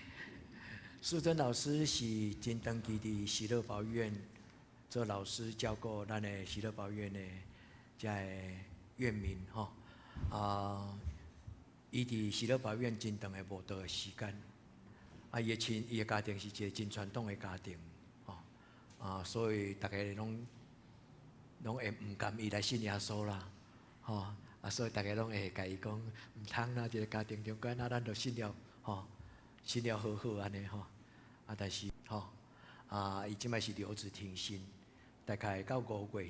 苏珍老师是真长期伫喜乐保院。做老师教过咱的喜乐保院的这院民伊伫喜乐保院真长的无多的时间，伊的家庭是一个真传统的家庭，所以大家拢会唔甘伊来信耶稣啦，所以大家拢会甲伊讲，唔通啦，一个家庭中间咱就信了，信了好好安尼但是伊即摆是留职停薪。大概到5月，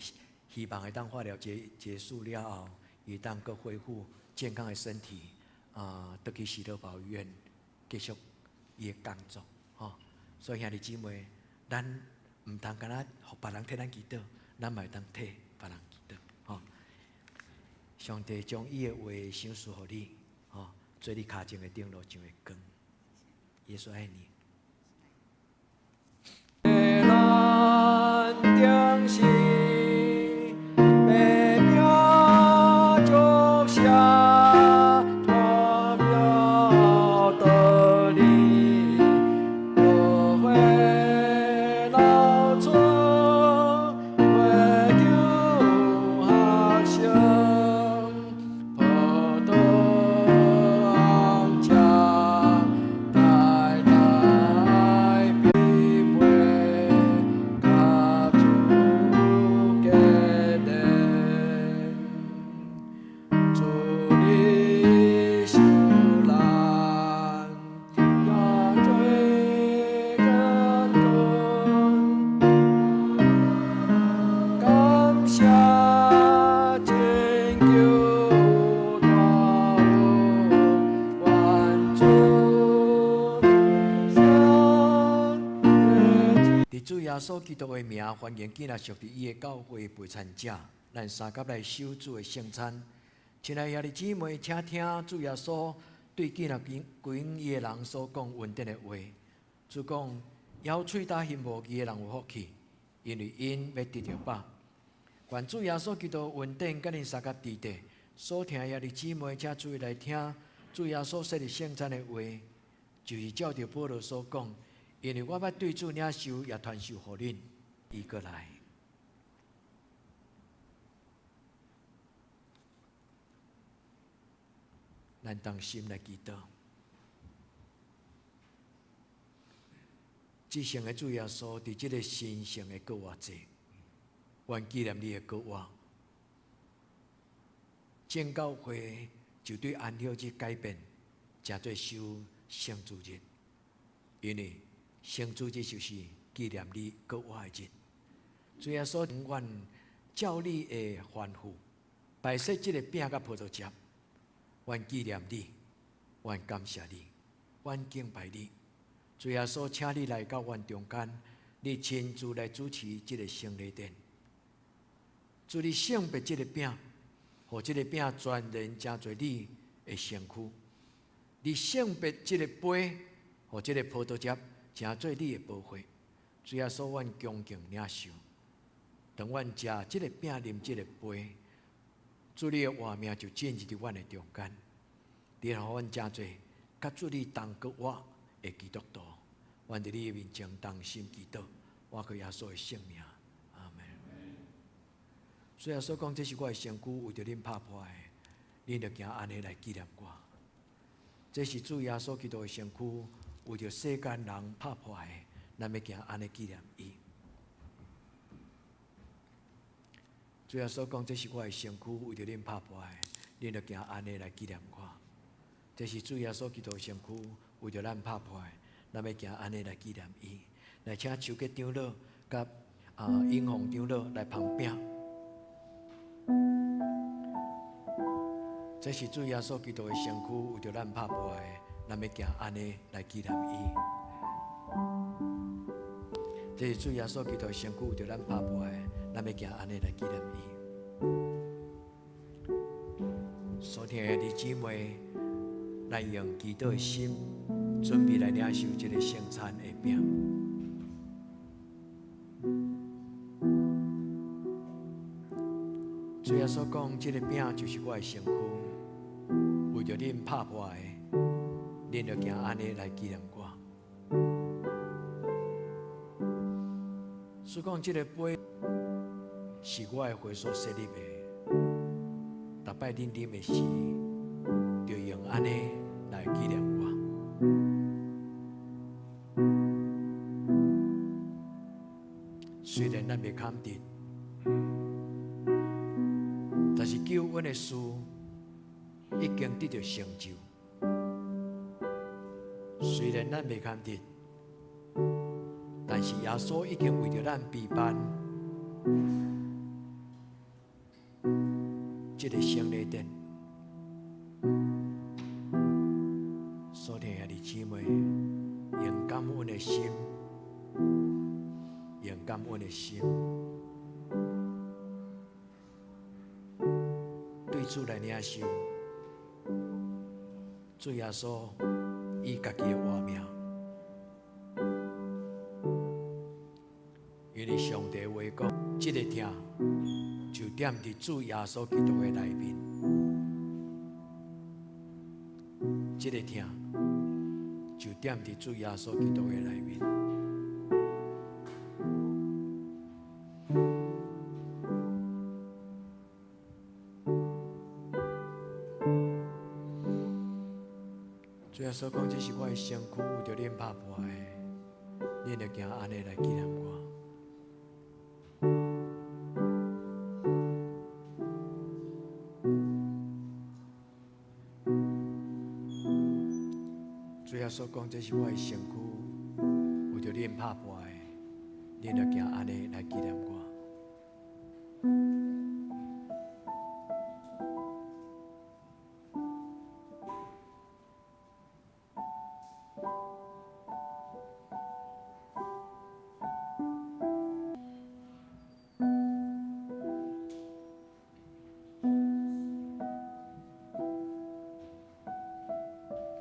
希望会当化疗结束了后，伊当阁恢复健康的身体，倒去喜乐保院继续伊的工作，所以兄弟姊妹，咱唔通干那互别人替咱祈祷，咱嘛会当替别人祈祷，上帝将伊的话赏赐互你，做你脚前的灯路上的光。耶稣爱你。定是每秒就下多秒的你，我会老村会丢好像破的昂家代代变为甲主给人，主你受难，也最感动，感谢拯救大有万主伫主耶稣基督的名，欢迎今日属伫伊的教会陪餐者，咱三甲来守主的圣餐。亲爱兄弟姊妹，请听主耶稣对今日归伊的人所讲恩典的话。主讲：咬喙打翕无义的人有福气，因为因要得着饱。愿主耶稣基督恩典甲恁三甲伫地，所听兄弟姊妹，请注意来听主耶稣说的圣餐的话，就是照着保罗所讲。因为我捌对主领受，也传授互恁，伊过来。咱当心来祈祷。至圣的主耶稣，伫这个神圣的国活节，愿纪念你的国活。正教会就对安息日改变，诚做守圣主日，因为圣主日就是纪念你国活的日。主耶稣愿照你的吩咐，摆设这个饼甲葡萄汁，愿纪念你，愿感谢你，愿敬拜你。主耶稣，请你来到阮中间，你亲自来主持这个圣礼典。主，你圣别这个饼，互这个饼传人诚侪你的身躯。你圣别这个杯，互这个葡萄汁诚做你的宝血。主耶稣，阮恭敬领受。当阮食这个饼、啉这个杯，主你的活命就进入伫阮的中间。你让阮诚侪甲主你同国活的基督徒，阮伫你面前同心祈祷，我靠耶稣的圣名，阿门。主耶稣讲，这是我的身躯，为着恁拍破的，恁着行安尼来纪念我。这是主耶稣基督的身躯，为着世间人拍破的，咱要行安尼纪念伊。主耶稣讲，这是我的身躯，为着恁拍破的，恁着行安尼来纪念我。这是主耶稣基督的身躯，为着咱拍破的，咱要行安尼来纪念伊。来，请手吉长老甲英宏长老来旁边。这是主耶稣基督的身躯，为着咱拍破的，咱要行安尼来纪念伊。这是主耶稣基督的身躯，为着咱拍破的，咱要行安尼来纪念伊。所听的弟姊妹，来用祈祷的心，准备来领受这个圣餐的饼。主耶稣讲，这个饼就是我的身躯，为着恁拍破的，恁着行安尼来纪念我。所以讲，这个杯是我的血所设立的。逐摆恁啉的时，就用安尼来纪念我。虽然咱袂堪得，但是救恩的事已经得到成就。虽然咱袂堪得，但是耶稣已经为着咱备办这个圣礼典。所听的弟姊妹，用感恩的心，用感恩的心，对主来领受。主耶稣以家己的活命，因为上帝话讲，这个听就踮伫主耶稣基督的内面，这个听就踮伫主耶稣基督的内面。主耶稣讲，这是我的身躯，为着恁拍破的，恁着行安尼来纪念我。主耶稣讲，这是我的身躯，为着恁拍破的，恁着行安尼来纪念我。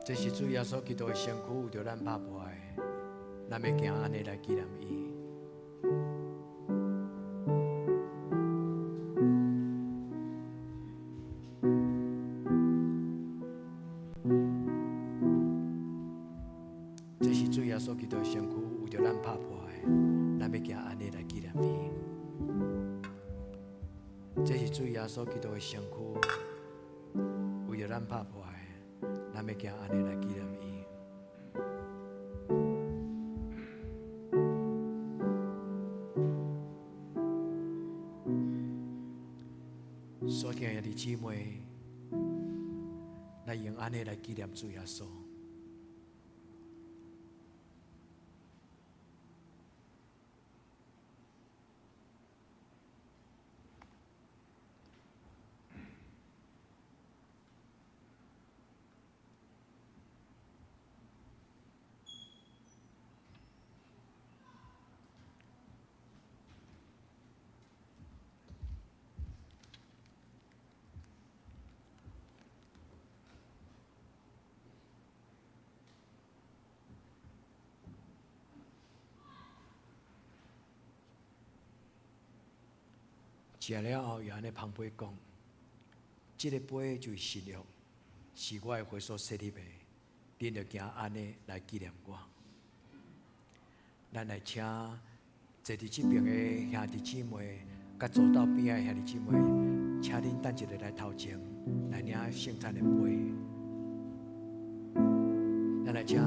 这是主耶稣基督的身躯，为着咱拍破的，咱要行安尼来纪念伊。这是主耶稣基督的身躯，为着咱拍破的，咱要行安尼来纪念伊。这是主耶稣基督的身躯，为着咱拍破的。咱要行安尼来纪念伊。所听的弟姊妹，来用安尼来纪念主耶稣。食了后，又安尼旁边讲，这个杯就是新约，是我的血所设立的，恁着行安尼来纪念我。咱来请坐伫这边的兄弟姊妹，甲坐到边的兄弟姊妹，请恁等一下来头前来领圣餐的杯。咱来请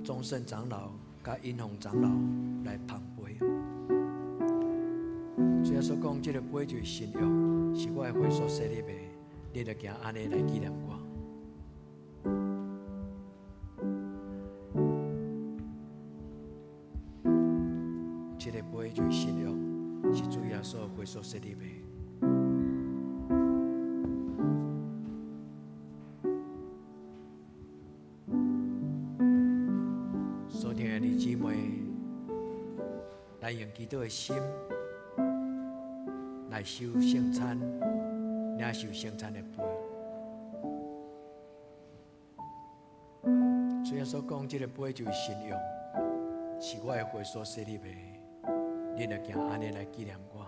宗圣长老甲英宏长老来旁边。主耶稣讲，这个杯就是新约，是我的会所设立的，你着行安尼来纪念我。这个杯就是新约，是主耶稣的会所设立的。所听的弟姊妹，来用基督的心来收圣餐，领受圣餐的杯。主耶稣讲，这个杯就是新约，是我的会所设立的，你着行安尼来纪念我。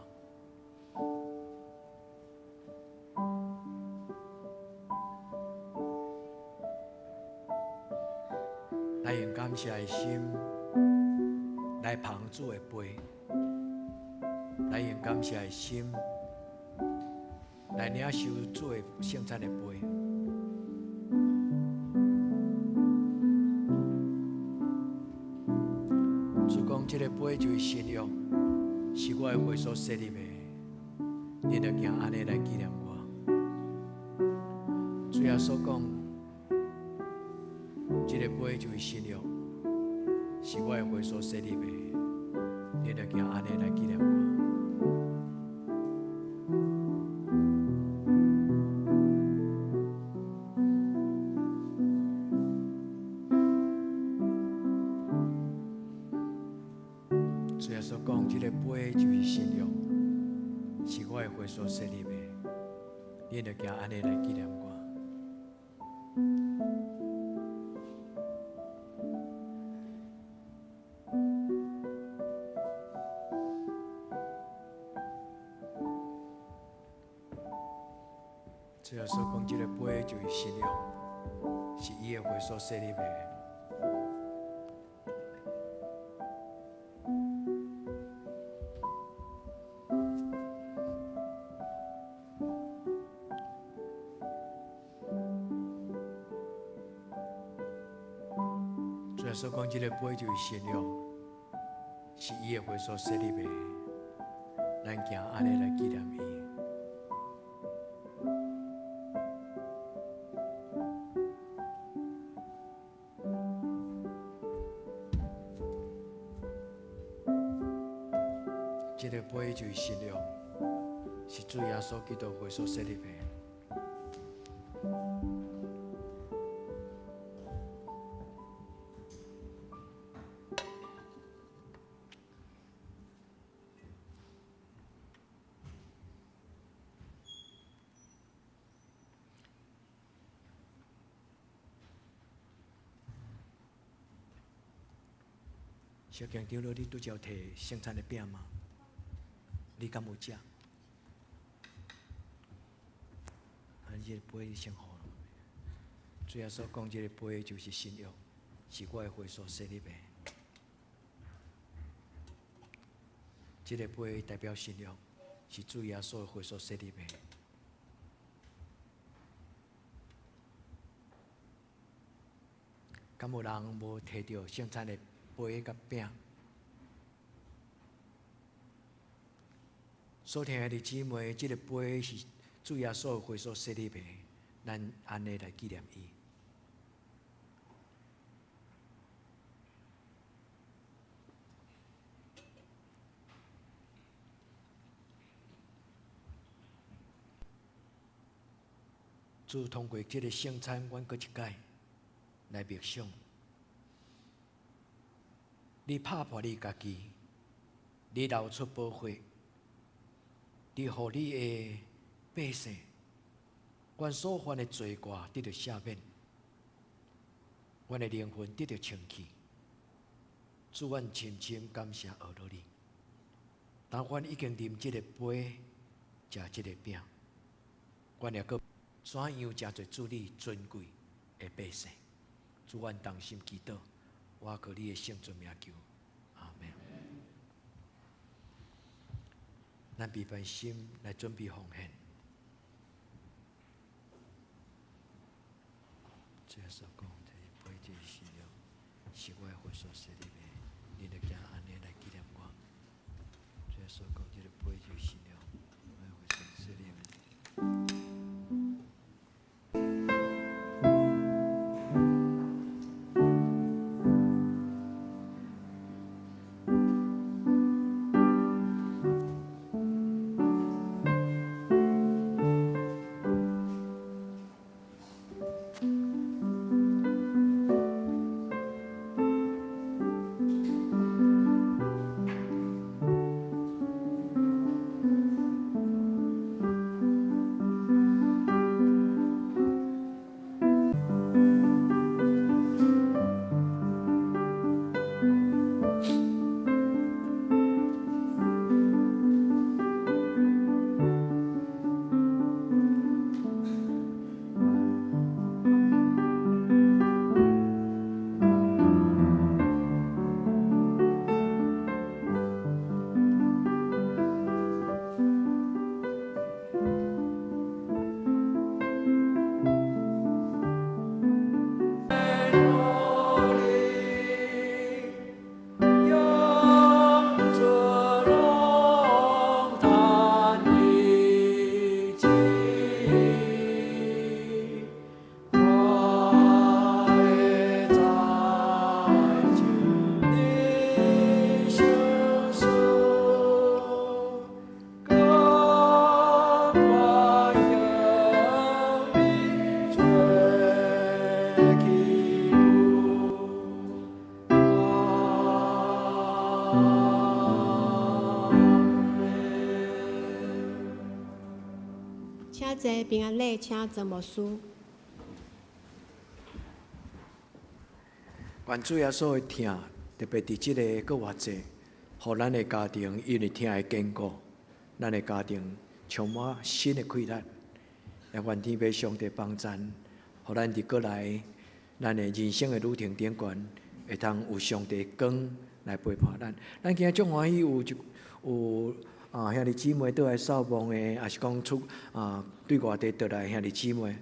来用感谢的心来捧主的杯，来用感谢的心来领受主的圣餐的杯。主讲，这个杯就是新约，是我的会所设立的，你着行安尼来纪念我。主耶稣讲，这个杯就是新约，是我的会所设立的，你着行安尼来纪念我。主耶稣讲，这个杯就是新约，是我的会所设立的，你着行安尼来纪念我。主耶稣讲，这个杯就是新约，是伊的会所设立的。主耶稣讲，这个杯就是新约，是伊的会所设立的，咱行安尼来纪念伊。这个杯就是新约，是主耶稣基督会所设立的。小强长老，你拄则摕圣餐的饼吗？你敢有食？这个杯先好了。主耶稣讲，这个杯就是新约，是我的会所设立的。这个杯代表新约，是主耶稣的会所设立的。敢有人无摕到圣餐的杯甲饼？所听的弟姊妹，这个杯是主耶稣的会所设立的，咱安尼来纪念伊。主通过这个圣餐，阮搁一摆来默想。你拍破你家己，你流出宝血，你互你的百姓，阮所犯的罪过得到赦免，阮的灵魂得到清气。主，阮深深感谢阿罗你。当阮已经啉这个杯，食这个饼，阮也搁怎样真侪主你尊贵的百姓？主，阮同心祈祷，我靠你的圣尊名求，阿门。咱备份心来准备奉献。主耶稣讲，这杯就是新约，是我的会所设立的，你着行安尼来纪念我。主耶所讲这个杯就是了，爱回神赐灵。请坐平安礼，请曾牧师。愿主耶稣的听，特别伫即个搁偌济，互咱的家庭因为听的坚固，咱的家庭充满新的快乐。也愿天父上帝帮咱，互咱伫过来咱的人生的旅程顶悬，会通有上帝光来陪伴咱。咱今日足欢喜有兄弟姊妹倒来扫墓的，也是讲对外地倒来兄弟姊妹，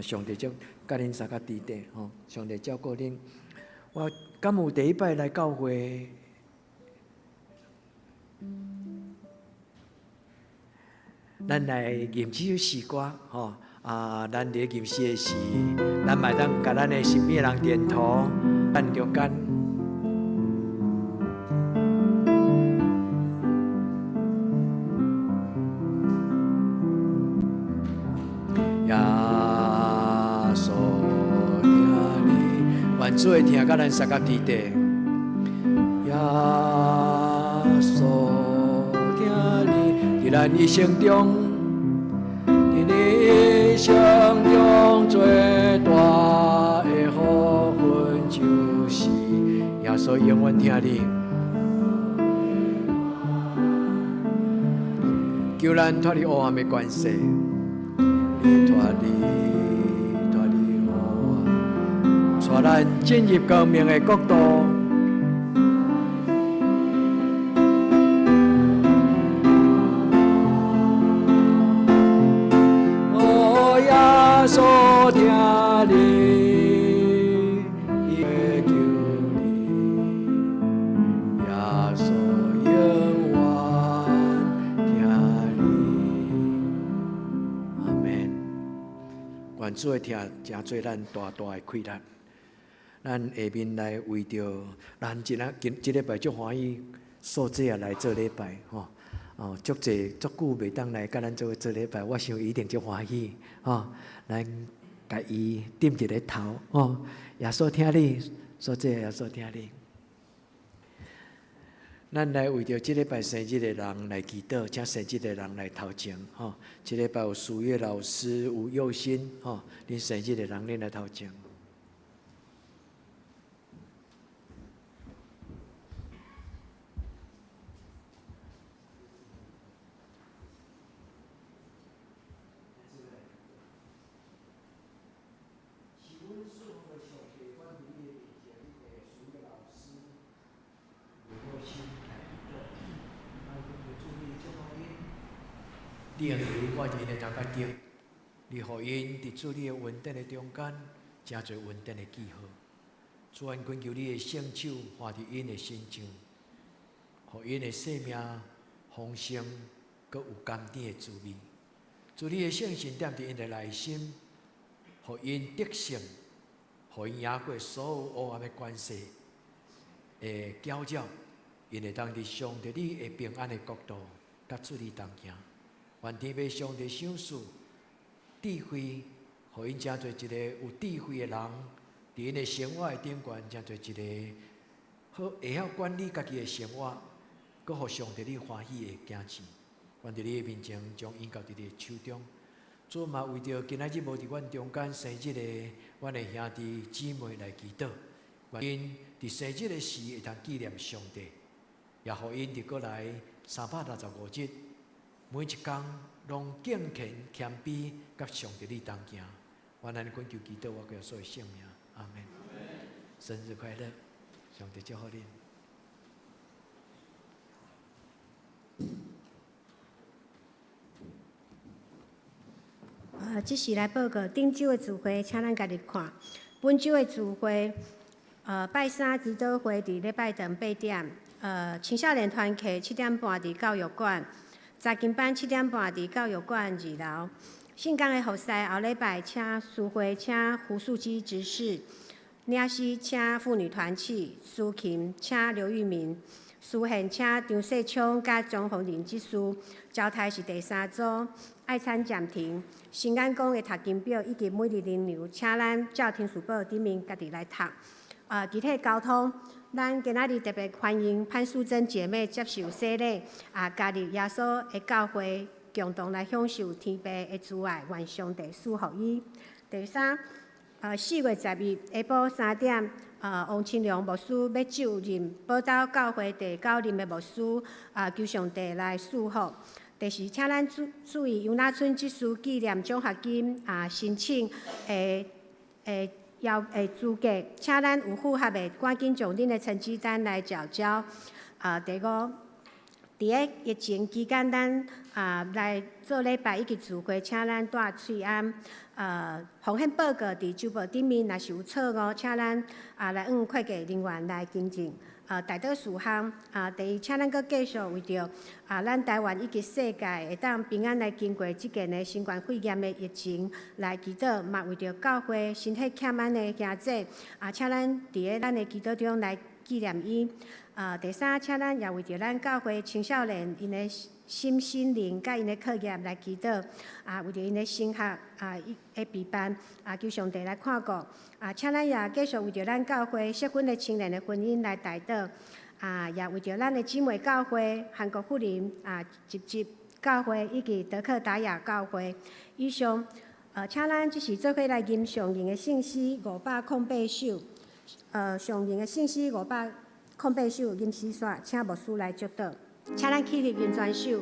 上帝将甲恁三个伫地吼，上帝照顾恁。我敢有第一摆来教会，咱来吟这首诗歌吼，咱伫吟诗的时，咱嘛当甲咱的身边的人点头，咱中间。愿主会听，甲咱三甲伫地。耶稣听你，伫咱一生中，伫你一生中最大的福分，就是耶稣永远听你。求咱脱离黑暗的关系，脱离。带咱进入光明的国度。哦，耶稣听你，会求你，耶稣永远听你。阿门。愿主会听，真做咱大大的快乐。咱下面来为着咱即礼拜足欢喜，数节也来做礼拜吼。足济足久袂当来甲咱做礼拜，我想一定足欢喜吼。咱甲伊点一个头吼，耶稣听你，数节耶稣听你。咱来为着即礼拜生日的人来祈祷，请生日的人来头前吼。即礼拜有数月老师有佑心吼，恁生日的人恁来头前。定于我伫咧头壳顶，你互因伫主你的稳定的中间，真侪稳定的记号。主愿恳求你的圣手画伫因的心上，互因的生命丰盛，佮有甘甜的滋味。主你的圣神踮伫因的内心，互因得胜，互因赢过所有黑暗的关系的搅扰，因会当伫上帝你的平安的国度，甲主你同行。愿天父上帝赏赐智慧，互因真做一个有智慧的人，伫因的生活的顶悬，真做一个好会晓管理家己的生活，佮互上帝你欢喜的行事。愿伫你的面前，将因交伫你的手中。主嘛为着今仔日无伫阮中间生日的阮的兄弟姊妹来祈祷，愿因伫生日的时会通纪念上帝，也互因伫过来365日，每一天拢敬虔谦卑，甲上帝你同行。愿咱恳求祈祷，我叫所有圣名，阿门。生日快乐，上帝祝福恁。即时来报告顶周的聚会，请咱家己看。本周的聚会，拜三祈祷会伫礼拜堂8点，青少年团契7点半伫教育馆，查经班7点半伫教育馆2楼。圣港的服侍后礼拜请书会请胡素基执事，领诗请妇女团契，司琴请刘玉明，司宪请张世昌甲张宏仁执事，招待是第3组。爱餐暂停，新眼光的读经表以及每日灵流，请咱照天书报顶面家己来读。具体交通，咱今仔日特别欢迎潘淑珍姐妹接受洗礼，加入耶稣的教会，共同来享受天父的慈爱，愿上帝赐福伊。第三，4月10日下晡3点，王清良牧师要就任宝岛教会第9任的牧师，求上帝来赐福。第四，请咱注意杨那村技术纪念奖学金申请资格，请咱有符合的赶紧将恁的成绩单来缴交。第五，伫个疫情期间，咱来做礼拜以及聚会，请咱带喙安。风险报告伫周报顶面，若是有错误，请咱来会计人员来更正。大多数项，第一，请咱阁继续为着咱台湾以及世界会当平安来经过即件的新冠肺炎的疫情来祈祷，嘛为着教会身体欠安的兄弟，请咱伫个咱的祈祷中来纪念伊。第三，请咱也为着咱教会青少年因的心灵甲因的课业来祈祷，为着因的升学的备办，求上帝来看顾。请咱也继续为着咱教会适婚的青年的婚姻来代祷，也为着咱的姊妹教会、韩国福林集教会以及德克达亚教会。以上，请咱即时做伙来吟上言的信息508首，上言的信息508首吟诗线，请牧师来祝祷，请咱起立吟全首。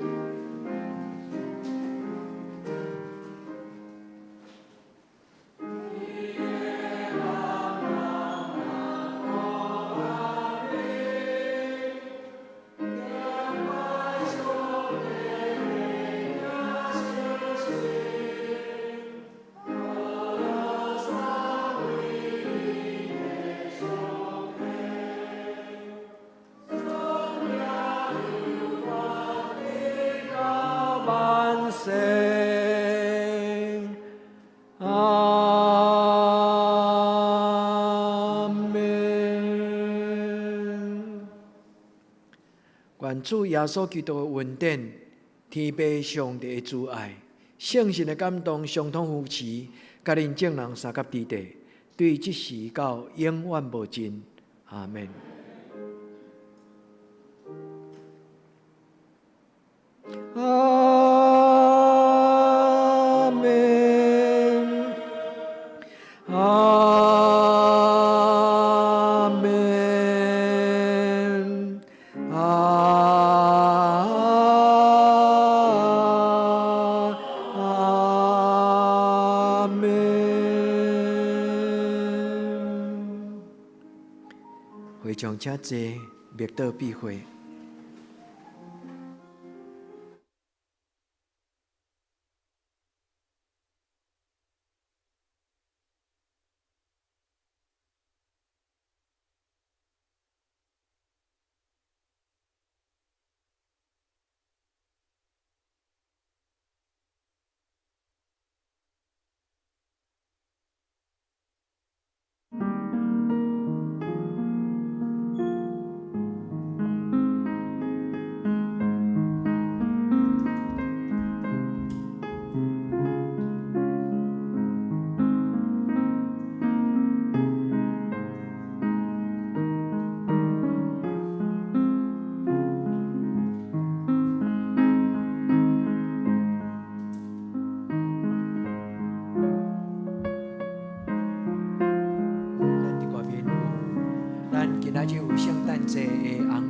愿主耶稣基督的恩典、天父上帝的慈爱、圣神的感动，相通扶持，甲恁众人三甲地地，对即时到永远无尽。阿门。阿门。阿门。阿门。会场请坐，灭道闭会。今仔日有圣诞节的红